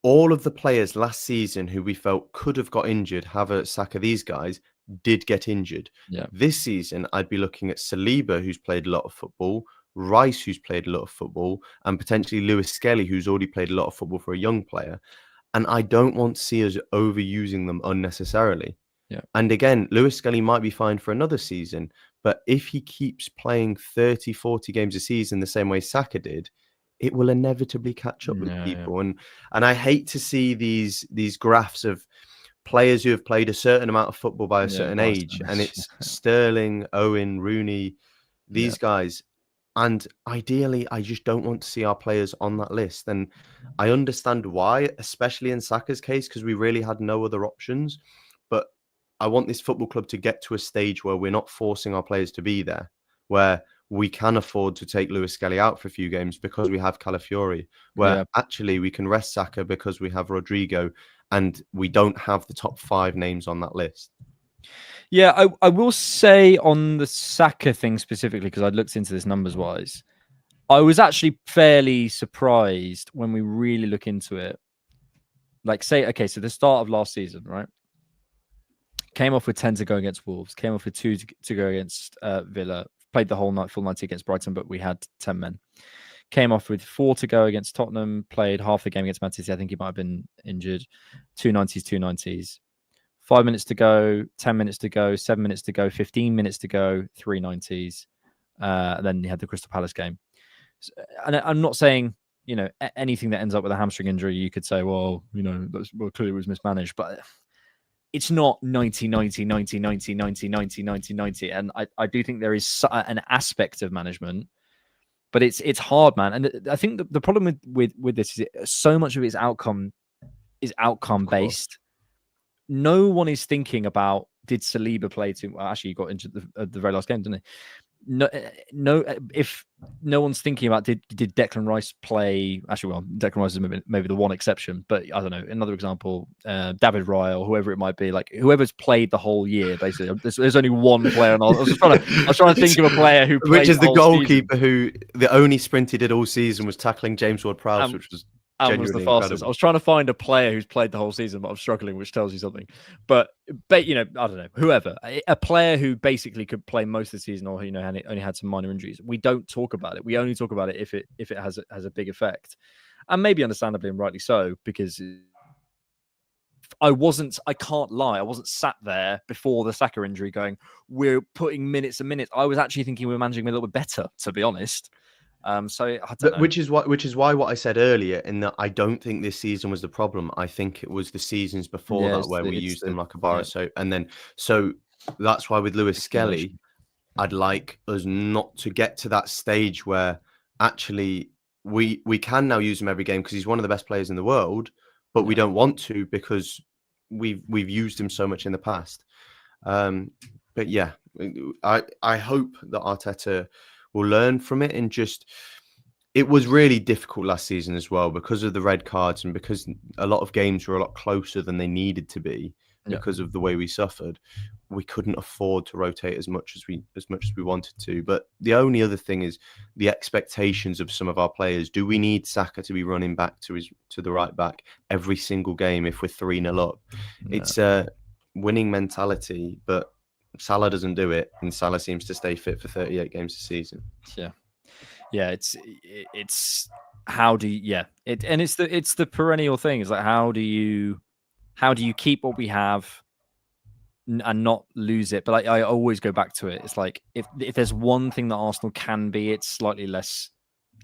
all of the players last season who we felt could have got injured, Havertz, Saka, these guys, did get injured. Yeah. This season, I'd be looking at Saliba, who's played a lot of football, Rice, who's played a lot of football, and potentially Lewis Skelly, who's already played a lot of football for a young player. And I don't want to see us overusing them unnecessarily. Yeah. And again, Lewis Skelly might be fine for another season, but if he keeps playing 30, 40 games a season the same way Saka did, it will inevitably catch up with people. Yeah. And I hate to see these graphs of players who have played a certain amount of football by a certain age. And it's Sterling, Owen, Rooney, these guys. And ideally, I just don't want to see our players on that list. And I understand why, especially in Saka's case, because we really had no other options. But I want this football club to get to a stage where we're not forcing our players to be there, where we can afford to take Lewis Skelly out for a few games because we have Calafiori, where actually we can rest Saka because we have Rodrigo, and we don't have the top 5 names on that list. Yeah, I will say on the Saka thing specifically, because I looked into this numbers-wise, I was actually fairly surprised when we really look into it. Like, say, okay, so the start of last season, right? Came off with 10 to go against Wolves, came off with 2 to go against Villa, played the whole full 90 against Brighton, but we had 10 men. Came off with 4 to go against Tottenham, played half the game against Man City. I think he might have been injured. 2 90s. 5 minutes to go, 10 minutes to go, 7 minutes to go, 15 minutes to go, 3 90s. And then he had the Crystal Palace game. And I'm not saying, anything that ends up with a hamstring injury, you could say, well, clearly it was mismanaged, but it's not 90. And I do think there is an aspect of management, but it's hard, man. And I think the problem with this is so much of it is outcome based. No one is thinking about, did Saliba play too well? Actually, he got into the very last game, didn't he? No. If no one's thinking about, did Declan Rice play? Actually, well, Declan Rice is maybe the one exception, but I don't know. Another example, David Raya or whoever it might be, like whoever's played the whole year. Basically, there's only one player, and I was trying to think of a player who played, which is the goalkeeper who the only sprint he did all season was tackling James Ward-Prowse, which was. And was the fastest. Incredible. I was trying to find a player who's played the whole season, but I'm struggling, which tells you something. But I don't know, whoever, a player who basically could play most of the season, or only had some minor injuries. We don't talk about it. We only talk about it if it has a big effect, and maybe understandably and rightly so, because can't lie, I wasn't sat there before the Saka injury going, we're putting minutes and minutes. I was actually thinking we were managing a little bit better, to be honest. So I don't know. Which is why what I said earlier, in that I don't think this season was the problem. I think it was the seasons before that where we used him like a bar of soap. And then so that's why with Lewis Skelly, I'd like us not to get to that stage where actually we can now use him every game because he's one of the best players in the world, but we don't want to because we've used him so much in the past. But yeah, I hope that Arteta will learn from it, and just, it was really difficult last season as well because of the red cards and because a lot of games were a lot closer than they needed to be because of the way we suffered. We couldn't afford to rotate as much as we wanted to. But the only other thing is the expectations of some of our players. Do we need Saka to be running back to the right back every single game if we're 3-0 up? Yeah. It's a winning mentality, but Salah doesn't do it, and Salah seems to stay fit for 38 games a season. Yeah, it's how do you, it's the perennial thing. It's like how do you keep what we have and not lose it? But I always go back to it. It's like if there's one thing that Arsenal can be, it's slightly less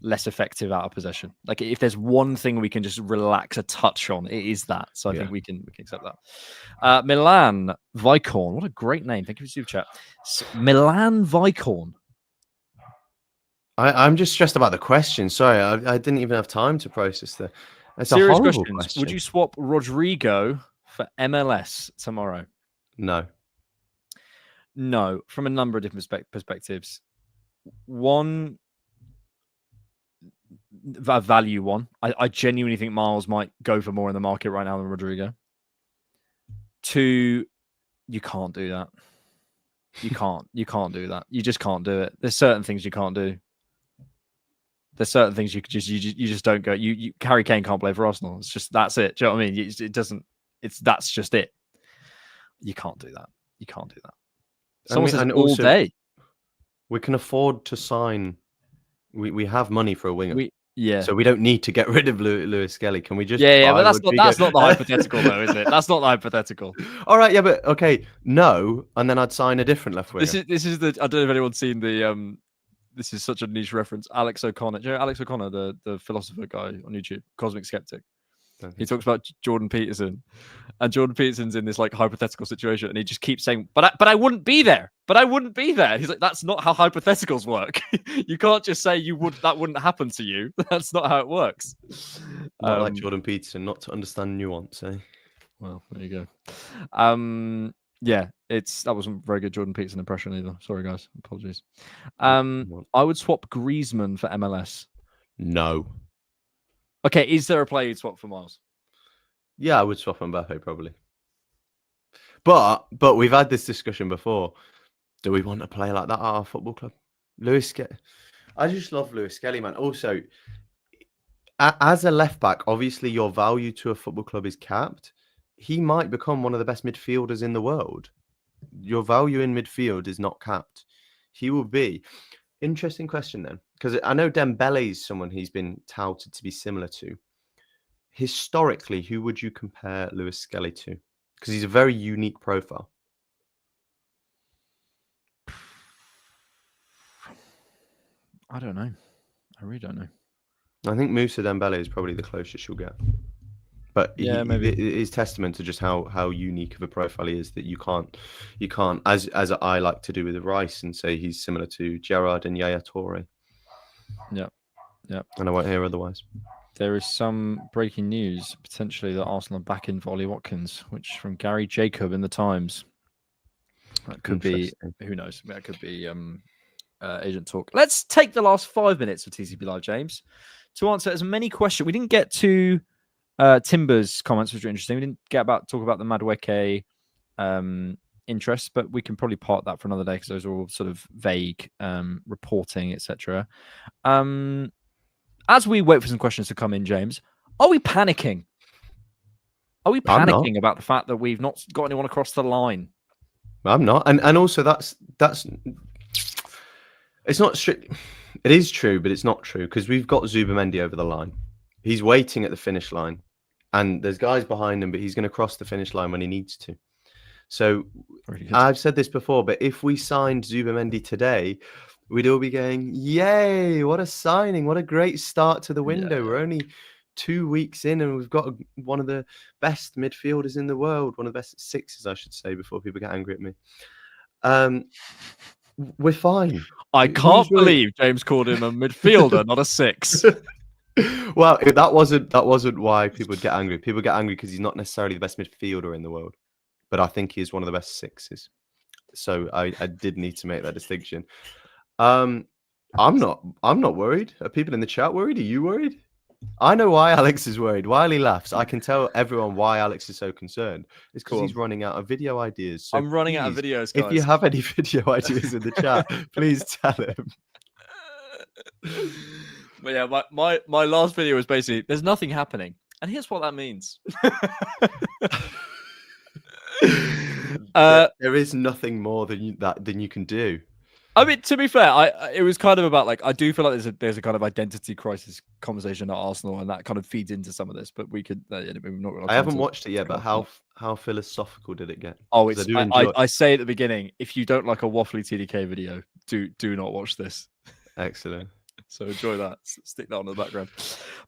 effective out of possession. Like if there's one thing we can just relax a touch on, it is that. So I think we can accept that. Milan Vicorn, what a great name! Thank you for super chat. Milan Vicorn. I'm just stressed about the question. Sorry, I didn't even have time to process that. It's serious a horrible question. Would you swap Rodrigo for MLS tomorrow? No. From a number of different perspectives. One, value one. I genuinely think Miles might go for more in the market right now than Rodrigo. Two, you can't do that. You can't do that. You just can't do it. There's certain things you can't do. There's certain things you just don't go. You Harry Kane can't play for Arsenal. It's just, that's it. Do you know what I mean? It doesn't. That's just it. You can't do that. You can't do that. Someone says all day. We can afford to sign. We have money for a winger. So we don't need to get rid of Lewis Skelly. Can we just? But that's not the hypothetical though, is it? That's not the hypothetical. All right, yeah, but okay, no, and then I'd sign a different left winger. This is the. I don't know if anyone's seen the. This is such a niche reference. Alex O'Connor. Do you know Alex O'Connor, the philosopher guy on YouTube, Cosmic Skeptic? He talks about Jordan Peterson, and Jordan Peterson's in this like hypothetical situation, and he just keeps saying, "But I wouldn't be there. But I wouldn't be there." He's like, "That's not how hypotheticals work. You can't just say that wouldn't happen to you. That's not how it works." Not like Jordan Peterson, not to understand nuance, eh? Well, there you go. That wasn't a very good Jordan Peterson impression either. Sorry, guys. Apologies. I would swap Griezmann for MLS. No. Okay, is there a player you'd swap for Miles? Yeah, I would swap Mbappe probably. But we've had this discussion before. Do we want to play like that at our football club? Lewis Skelly. I just love Lewis Skelly, man. Also, as a left back, obviously your value to a football club is capped. He might become one of the best midfielders in the world. Your value in midfield is not capped. He will be. Interesting question then, because I know Dembele is someone he's been touted to be similar to. Historically, who would you compare Lewis Skelly to? Because he's a very unique profile. I don't know. I really don't know. I think Moussa Dembele is probably the closest you'll get. But maybe it is testament to just how unique of a profile he is that you can't as I like to do with Rice and say he's similar to Gerrard and Yaya Toure. Yeah. And I won't hear otherwise. There is some breaking news potentially that Arsenal are back in for Ollie Watkins, which from Gary Jacob in the Times. That could be, who knows? That could be agent talk. Let's take the last 5 minutes of TCP Live, James, to answer as many questions. We didn't get to Timber's comments, which are interesting. We didn't talk about the Madueke interest, but we can probably part that for another day because those are all sort of vague reporting, etc. As we wait for some questions to come in, James, are we panicking? Are we panicking about the fact that we've not got anyone across the line? I'm not, and also that's it's not strict. It is true, but it's not true because we've got Zubamendi over the line. He's waiting at the finish line. and there's guys behind him, but he's going to cross the finish line when he needs to. So Very good. I've said this before, but if we signed Zubamendi today, we'd all be going, "Yay! What a signing! What a great start to the window! We're only 2 weeks in, and we've got one of the best midfielders in the world, one of the best sixes, I should say, before people get angry at me. We're fine. I can't believe James called him a midfielder, not a 6. Well, that wasn't why people would get angry. People get angry because he's not necessarily the best midfielder in the world, but I think he is one of the best sixes. So I did need to make that distinction. I'm not worried. Are people in the chat worried? Are you worried? I know why Alex is worried. While he laughs, I can tell everyone why Alex is so concerned. It's because he's running out of video ideas. So I'm running out of videos, guys. If you have any video ideas in the chat, please tell him. But yeah, my last video was basically there's nothing happening, and here's what that means. There is nothing more than you can do. I mean, to be fair, it was kind of about like I do feel like there's a kind of identity crisis conversation at Arsenal, and that kind of feeds into some of this. But we could. We're not I haven't watched it yet, but how philosophical did it get? Oh, I say at the beginning, if you don't like a waffly TDK video, do not watch this. Excellent. So enjoy that. Stick that on in the background.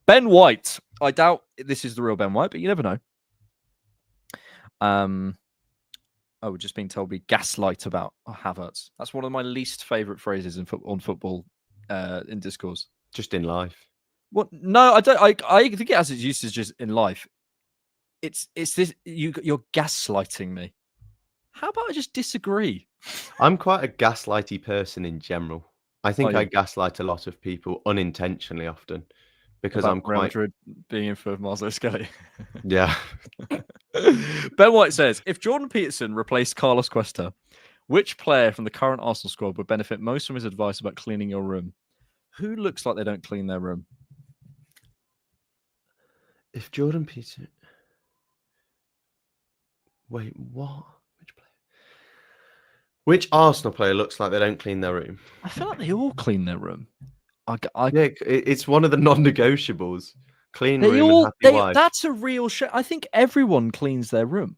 Ben White. I doubt this is the real Ben White, but you never know. We're just being told we gaslight about Havertz. That's one of my least favourite phrases on football in discourse. Just in life. What? No, I don't. I think it has its uses just in life. It's this. You're gaslighting me. How about I just disagree? I'm quite a gaslighty person in general. I think I gaslight a lot of people unintentionally often because I'm quite... Real Madrid being in for Marcelo Skelly. Yeah. Ben White says, if Jordan Peterson replaced Carlos Cuesta, which player from the current Arsenal squad would benefit most from his advice about cleaning your room? Who looks like they don't clean their room? If Jordan Peterson... Wait, what? Which Arsenal player looks like they don't clean their room? I feel like they all clean their room. Yeah, it's one of the non-negotiables. Clean room and happy wife. That's a real shit. I think everyone cleans their room.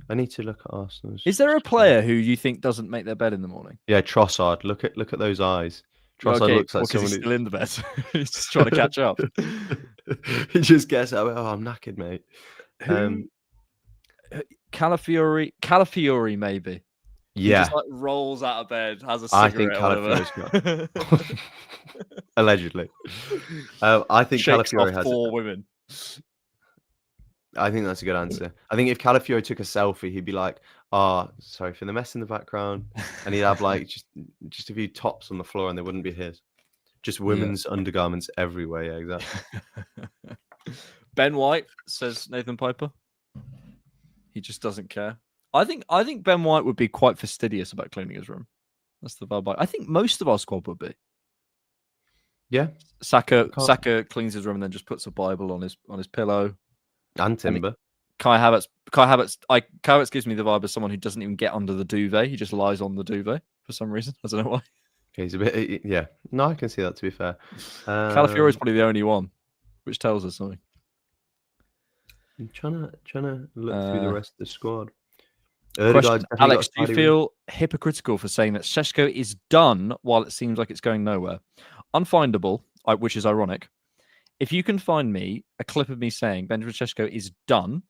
I need to look at Arsenal's. Is there a player who you think doesn't make their bed in the morning? Yeah, Trossard. Look at those eyes. Trossard looks like someone who's still in the bed. He's just trying to catch up. He just gets out. Oh, I'm knackered, mate. Calafiori, maybe. Yeah. He just like rolls out of bed, has a cigarette. I think Calafiori's got. Allegedly. I think Calafiori has 4 women. I think that's a good answer. I think if Calafiori took a selfie, he'd be like, sorry for the mess in the background. And he'd have like just a few tops on the floor and they wouldn't be his. Just women's undergarments everywhere. Yeah, exactly. Ben White, says Nathan Piper. He just doesn't care. I think Ben White would be quite fastidious about cleaning his room. That's the vibe. I think most of our squad would be. Yeah. Saka cleans his room and then just puts a Bible on his pillow. And Timber. Kai Havertz gives me the vibe of someone who doesn't even get under the duvet. He just lies on the duvet for some reason. I don't know why. He's a bit, yeah. No, I can see that, to be fair. Calafiori is probably the only one, which tells us something. I'm trying to look through the rest of the squad. Alex, do you feel hypocritical for saying that Šeško is done while it seems like it's going nowhere? Unfindable, which is ironic. If you can find me a clip of me saying Benjamin Šeško is done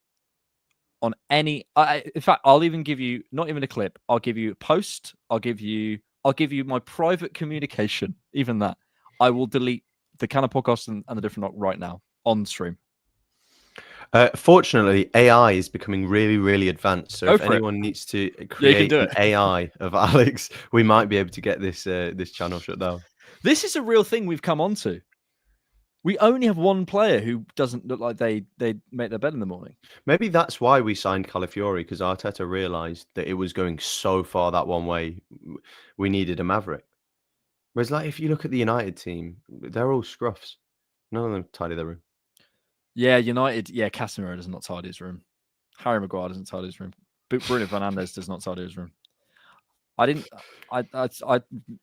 on any... in fact, I'll even give you, not even a clip, I'll give you a post, I'll give you my private communication, even that. I will delete the Cannon podcast and the Different Knock right now on stream. Fortunately, AI is becoming really, really advanced. So if anyone needs to create an AI of Alex, we might be able to get this channel shut down. This is a real thing we've come onto. We only have one player who doesn't look like they make their bed in the morning. Maybe that's why we signed Calafiori, because Arteta realised that it was going so far that one way. We needed a maverick. Whereas, like, if you look at the United team, they're all scruffs. None of them tidy their room. Yeah, United. Yeah, Casemiro does not tidy his room. Harry Maguire doesn't tidy his room. Bruno Fernandes does not tidy his room. I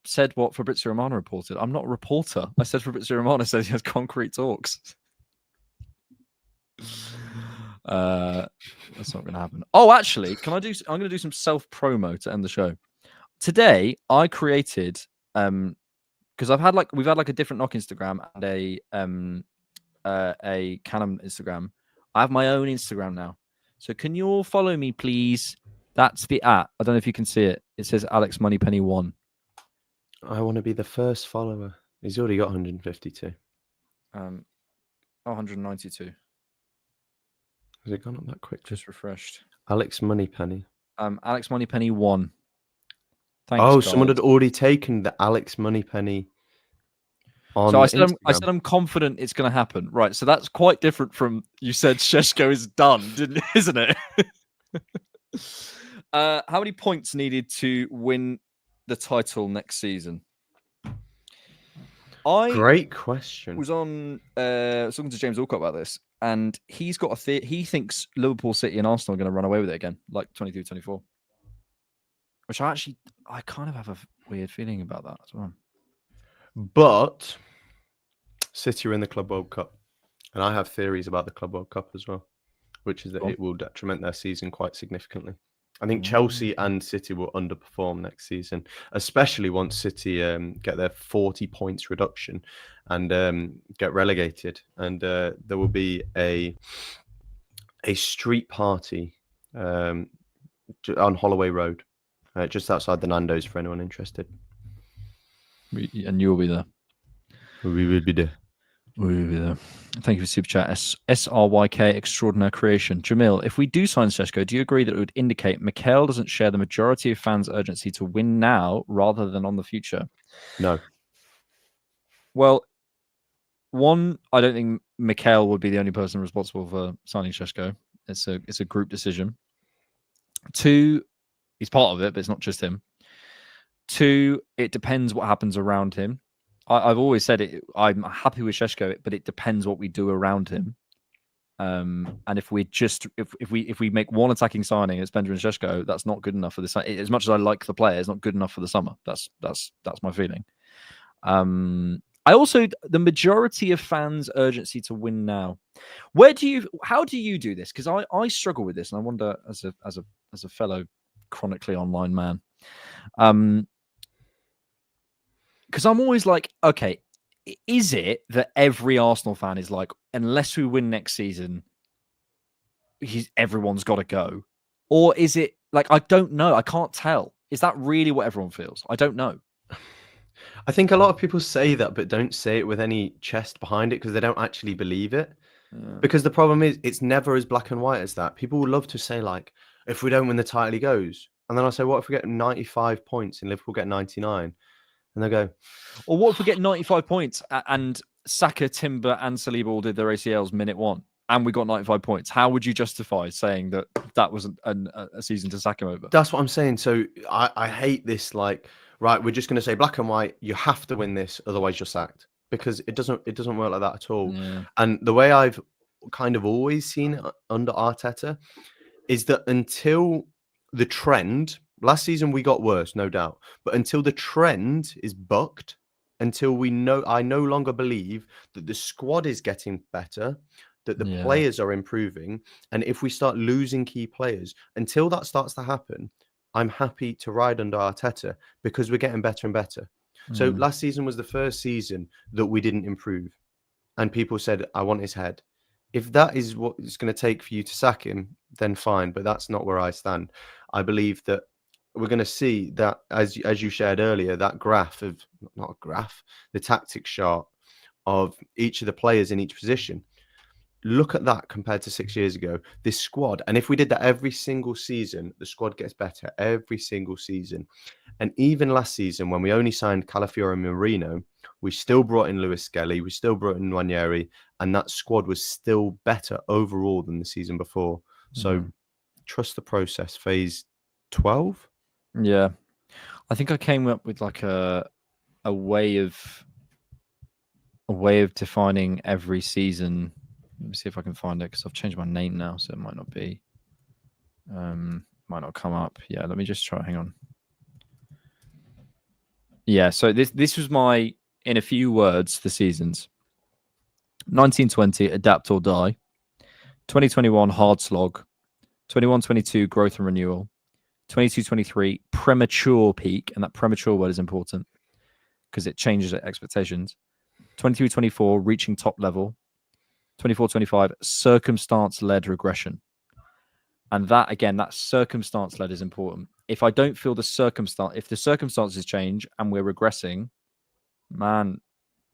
said what Fabrizio Romano reported. I'm not a reporter. I said Fabrizio Romano says he has concrete talks. That's not going to happen. Oh, actually, I'm going to do some self promo to end the show. Today, I created because we've had like a different knock Instagram and a Canon Instagram. I have my own Instagram now. So can you all follow me, please? That's the @. I don't know if you can see it. It says Alex Moneypenny 1. I want to be the first follower. He's already got 152. 192. Has it gone up that quick? Just refreshed. Alex Moneypenny. Alex Moneypenny 1. Thanks, Oh, guys. someone had already taken the Alex Moneypenny on So I Instagram. said I'm confident it's going to happen. Right. So that's quite different from you said Sheshko is done, isn't it? How many points needed to win the title next season? Great question. Was on talking to James Alcott about this, and he's got he thinks Liverpool, City, and Arsenal are going to run away with it again, like 23-24. Which I kind of have a weird feeling about that as well. But City are in the Club World Cup, and I have theories about the Club World Cup as well, which is that it will detriment their season quite significantly. I think Chelsea and City will underperform next season, especially once City get their 40 points reduction and get relegated. And there will be a street party on Holloway Road, just outside the Nando's for anyone interested. And you will be there. We will be there. Thank you for super chat. SRYK Extraordinary Creation. Jamil, if we do sign Sheshko, do you agree that it would indicate Mikel doesn't share the majority of fans' urgency to win now rather than on the future? No. Well, one, I don't think Mikel would be the only person responsible for signing Sheshko. It's a group decision. Two, he's part of it, but it's not just him. Two, it depends what happens around him. I've always said it. I'm happy with Sheshko, but it depends what we do around him. And if we make one attacking signing as Benjamin Sheshko, that's not good enough for this. As much as I like the player, it's not good enough for the summer. That's my feeling. I also the majority of fans' urgency to win now. How do you do this? Because I struggle with this, and I wonder as a fellow chronically online man. Because I'm always like, okay, is it that every Arsenal fan is like, unless we win next season, everyone's got to go? Or is it like, I don't know. I can't tell. Is that really what everyone feels? I don't know. I think a lot of people say that, but don't say it with any chest behind it because they don't actually believe it. Yeah. Because the problem is, it's never as black and white as that. People will love to say, like, if we don't win the title, he goes. And then I say, what if we get 95 points and Liverpool get 99? And they go, or what if we get 95 points and Saka, Timber, and Saliba all did their ACLs minute 1 and we got 95 points? How would you justify saying that wasn't a season to sack him over? That's what I'm saying. So I hate this, like, right, we're just going to say black and white, you have to win this, otherwise you're sacked. Because it doesn't work like that at all. Yeah. And the way I've kind of always seen it under Arteta is that until the trend... Last season we got worse, no doubt. But until the trend is bucked, until I no longer believe that the squad is getting better, that the players are improving, and if we start losing key players, until that starts to happen, I'm happy to ride under Arteta because we're getting better and better. So last season was the first season that we didn't improve. And people said, I want his head. If that is what it's going to take for you to sack him, then fine. But that's not where I stand. I believe that we're going to see that, as you shared earlier, that graph of, not a graph, the tactics chart of each of the players in each position. Look at that compared to 6 years ago. This squad, and if we did that every single season, the squad gets better every single season. And even last season, when we only signed Calafiore and Marino, we still brought in Lewis Skelly, we still brought in Nwaneri, and that squad was still better overall than the season before. So trust the process. Phase 12. Yeah, I think I came up with like a way of defining every season. Let me see if I can find it because I've changed my name now, so it might not be, might not come up. Yeah, let me just try. Hang on. Yeah, so this was my, in a few words, the seasons. 1920, adapt or die. 2021 hard slog, 21-22 growth and renewal, 22-23 premature peak, and that premature word is important because it changes expectations. 23-24 reaching top level, 24-25 circumstance-led regression. And that, again, that circumstance-led is important. If I don't feel if the circumstances change and we're regressing, man,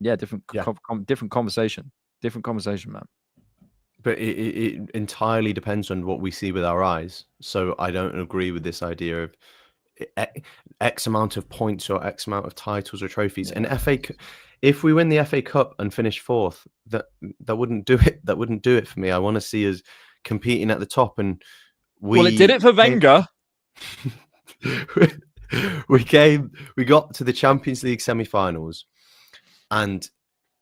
different conversation, man. But it entirely depends on what we see with our eyes. So I don't agree with this idea of X amount of points or X amount of titles or trophies. And if we win the FA Cup and finish fourth, that wouldn't do it. That wouldn't do it for me. I want to see us competing at the top. And it did it for Wenger. We got to the Champions League semi-finals, and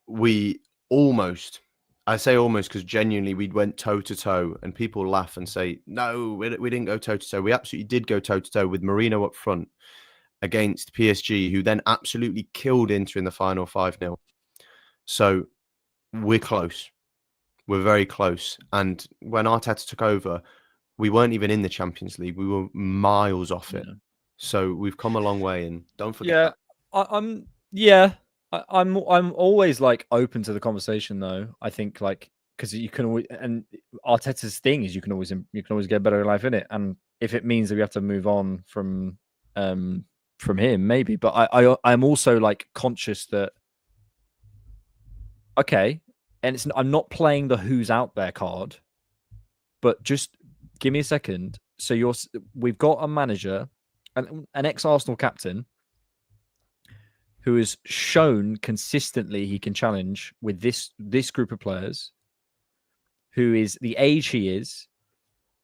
we almost. I say almost because genuinely we went toe-to-toe, and people laugh and say, no, we didn't go toe-to-toe. We absolutely did go toe-to-toe with Mourinho up front against PSG, who then absolutely killed Inter in the final 5-0. So we're close. We're very close. And when Arteta took over, we weren't even in the Champions League. We were miles off it. So we've come a long way, and don't forget that. I'm always like open to the conversation though. I think like because you can always, and Arteta's thing is you can always get better life in it, and if it means that we have to move on from him, maybe. But I'm also like conscious that and I'm not playing the who's out there card, but just give me a second. So we've got a manager, an ex-Arsenal captain, who has shown consistently he can challenge with this group of players, who is the age he is,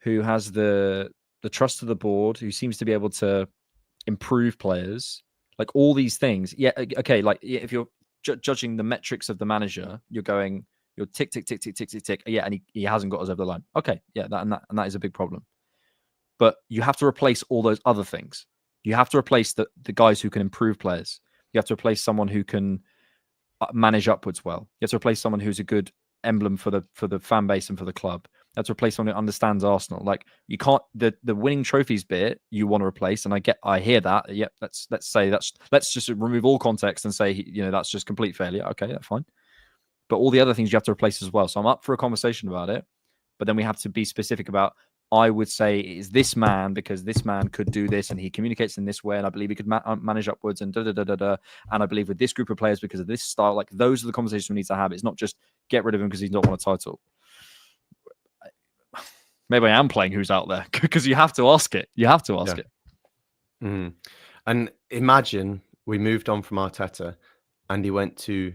who has the trust of the board, who seems to be able to improve players, like all these things. Yeah, okay, like if you're judging the metrics of the manager, you're tick, tick, tick, tick, tick, tick, tick. Yeah, and he hasn't got us over the line. Okay, yeah, that is a big problem. But you have to replace all those other things. You have to replace the guys who can improve players. You have to replace someone who can manage upwards well. You have to replace someone who's a good emblem for the fan base and for the club. You have to replace someone who understands Arsenal. Like you can't the winning trophies bit you want to replace, and I hear that. Yep, let's just remove all context and say that's just complete failure. Okay, that's fine. But all the other things you have to replace as well. So I'm up for a conversation about it, but then we have to be specific about. I would say it is this man because this man could do this and he communicates in this way, and I believe he could manage upwards and and I believe with this group of players because of this style. Like those are the conversations we need to have. It's not just get rid of him because he's not won a title. Maybe I am playing who's out there because you have to ask it. You have to ask it. Mm. And imagine we moved on from Arteta and he went to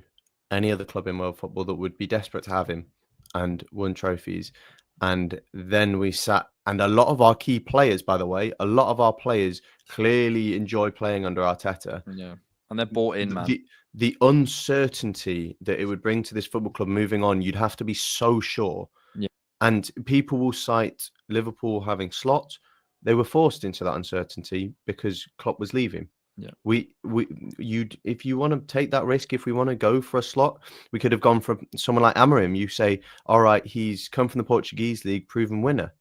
any other club in world football that would be desperate to have him and won trophies. And then we sat, and a lot of our key players, by the way, a lot of our players clearly enjoy playing under Arteta. Yeah, and they're bought in, man. The uncertainty that it would bring to this football club moving on, you'd have to be so sure. Yeah. And people will cite Liverpool having slots. They were forced into that uncertainty because Klopp was leaving. Yeah, if you want to take that risk, if we want to go for a slot, we could have gone for someone like Amorim. You say, all right, he's come from the Portuguese league, proven winner.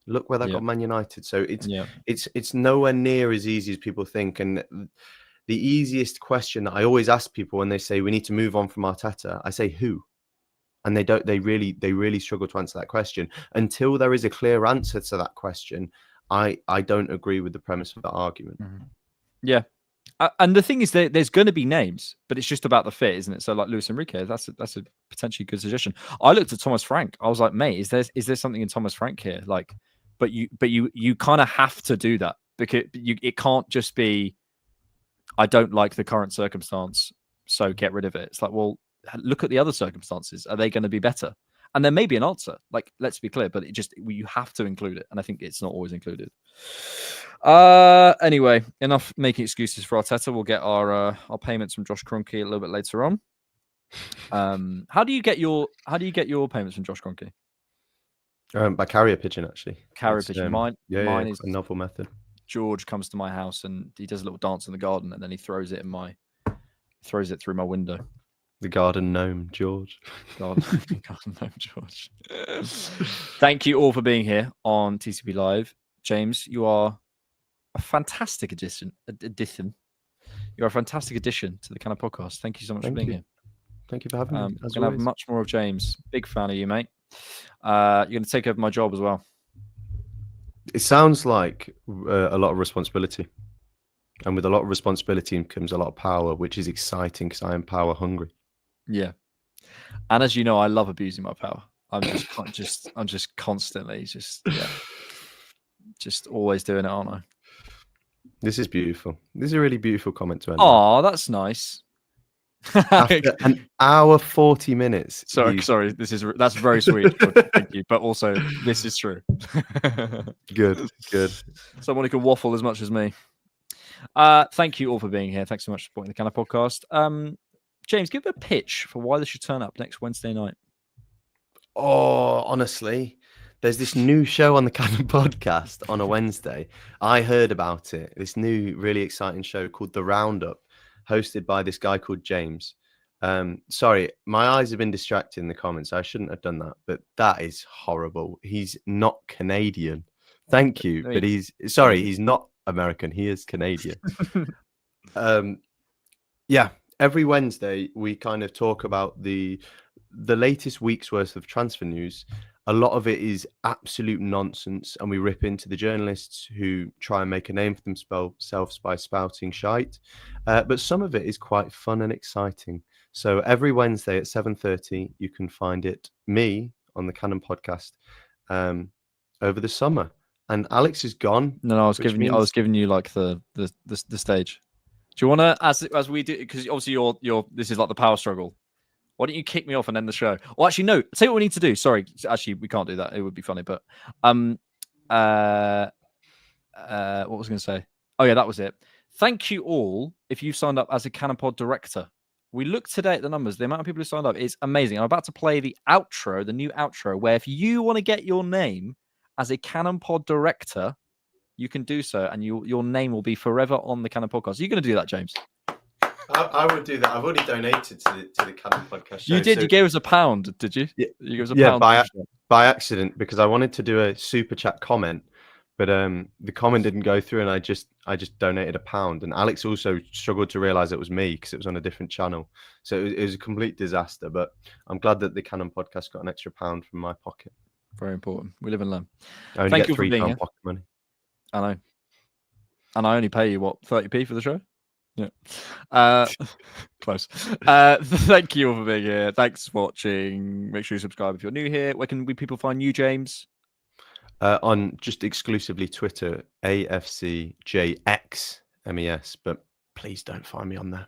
Look where that got Man United. So it's nowhere near as easy as people think. And the easiest question that I always ask people when they say we need to move on from Arteta, I say who, and they really struggle to answer that question. Until there is a clear answer to that question, I don't agree with the premise of that argument. Mm-hmm. Yeah. And the thing is that there's going to be names, but it's just about the fit, isn't it? So like Luis Enrique, that's a potentially good suggestion. I looked at Thomas Frank. I was like, mate, is there something in Thomas Frank here? Like, but you kind of have to do that because it can't just be, I don't like the current circumstance, so get rid of it. It's like, well, look at the other circumstances. Are they going to be better? And there may be an answer. Like, let's be clear, but you have to include it, and I think it's not always included. Anyway, enough making excuses for Arteta. We'll get our payments from Josh Kroenke a little bit later on. How do you get your payments from Josh Kroenke? By carrier pigeon, actually. Carrier pigeon. Mine is a novel method. George comes to my house and he does a little dance in the garden, and then he throws it through my window. The garden gnome, George. God, no, George. Thank you all for being here on TCP Live. James, you are a fantastic addition. You're a fantastic addition to the kind of podcast. Thank you so much for being here. Thank you for having me. We're going to have much more of James. Big fan of you, mate. You're going to take over my job as well. It sounds like a lot of responsibility. And with a lot of responsibility comes a lot of power, which is exciting because I am power hungry. Yeah. And as you know, I love abusing my power. I'm just constantly just always doing it, aren't I? This is beautiful. This is a really beautiful comment to end. Oh, that's nice. After an hour 40 minutes. Sorry. That's very sweet. Thank you. But also, this is true. Good. Someone who can waffle as much as me. Thank you all for being here. Thanks so much for supporting the Cannon Podcast. James, give a pitch for why they should turn up next Wednesday night. Oh, honestly, there's this new show on the Cannon Podcast on a Wednesday. I heard about it. This new, really exciting show called The Roundup, hosted by this guy called James. Sorry, my eyes have been distracted in the comments. I shouldn't have done that, but that is horrible. He's not Canadian. Thank you, but he's not American. He is Canadian. Yeah. Every Wednesday, we kind of talk about the latest week's worth of transfer news. A lot of it is absolute nonsense, and we rip into the journalists who try and make a name for themselves by spouting shite. But some of it is quite fun and exciting. So every Wednesday at 7:30, you can find me on the Cannon Podcast over the summer. And Alex is gone. No, I was giving you like the stage. Do you want to, as we do, because obviously this is like the power struggle. Why don't you kick me off and end the show? Well, actually, no. Tell you what we need to do. Sorry, actually, we can't do that. It would be funny, but what was I going to say? Oh yeah, that was it. Thank you all if you've signed up as a CannonPod director. We looked today at the numbers. The amount of people who signed up is amazing. I'm about to play the new outro, where if you want to get your name as a CannonPod director, you can do so, and your name will be forever on the Cannon Podcast. Are you going to do that, James? I would do that. I've already donated to the Cannon Podcast show. You did. So... You gave us £1, did you? Yeah, you gave us £1. By accident, because I wanted to do a super chat comment, but the comment didn't go through, and I just donated £1. And Alex also struggled to realise it was me because it was on a different channel. So it was a complete disaster. But I'm glad that the Cannon Podcast got an extra £1 from my pocket. Very important. We live and learn. I only get £3 pocket money. I know. And I only pay you, 30p for the show? Yeah. Close. Thank you all for being here. Thanks for watching. Make sure you subscribe if you're new here. Where can people find you, James? On just exclusively Twitter, AFCJXMES. But please don't find me on there.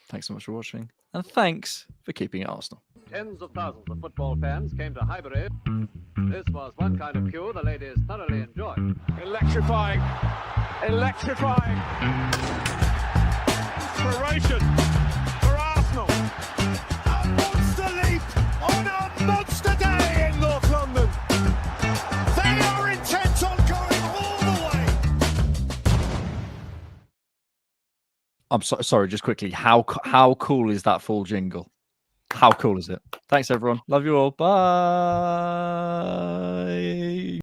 Thanks so much for watching. And thanks for keeping it Arsenal. Tens of thousands of football fans came to Highbury. This was one kind of queue the ladies thoroughly enjoyed. Electrifying. Inspiration for Arsenal. A monster leap on a monster day in North London. They are intent on going all the way. I'm sorry, just quickly. How cool is that full jingle? How cool is it? Thanks, everyone. Love you all. Bye.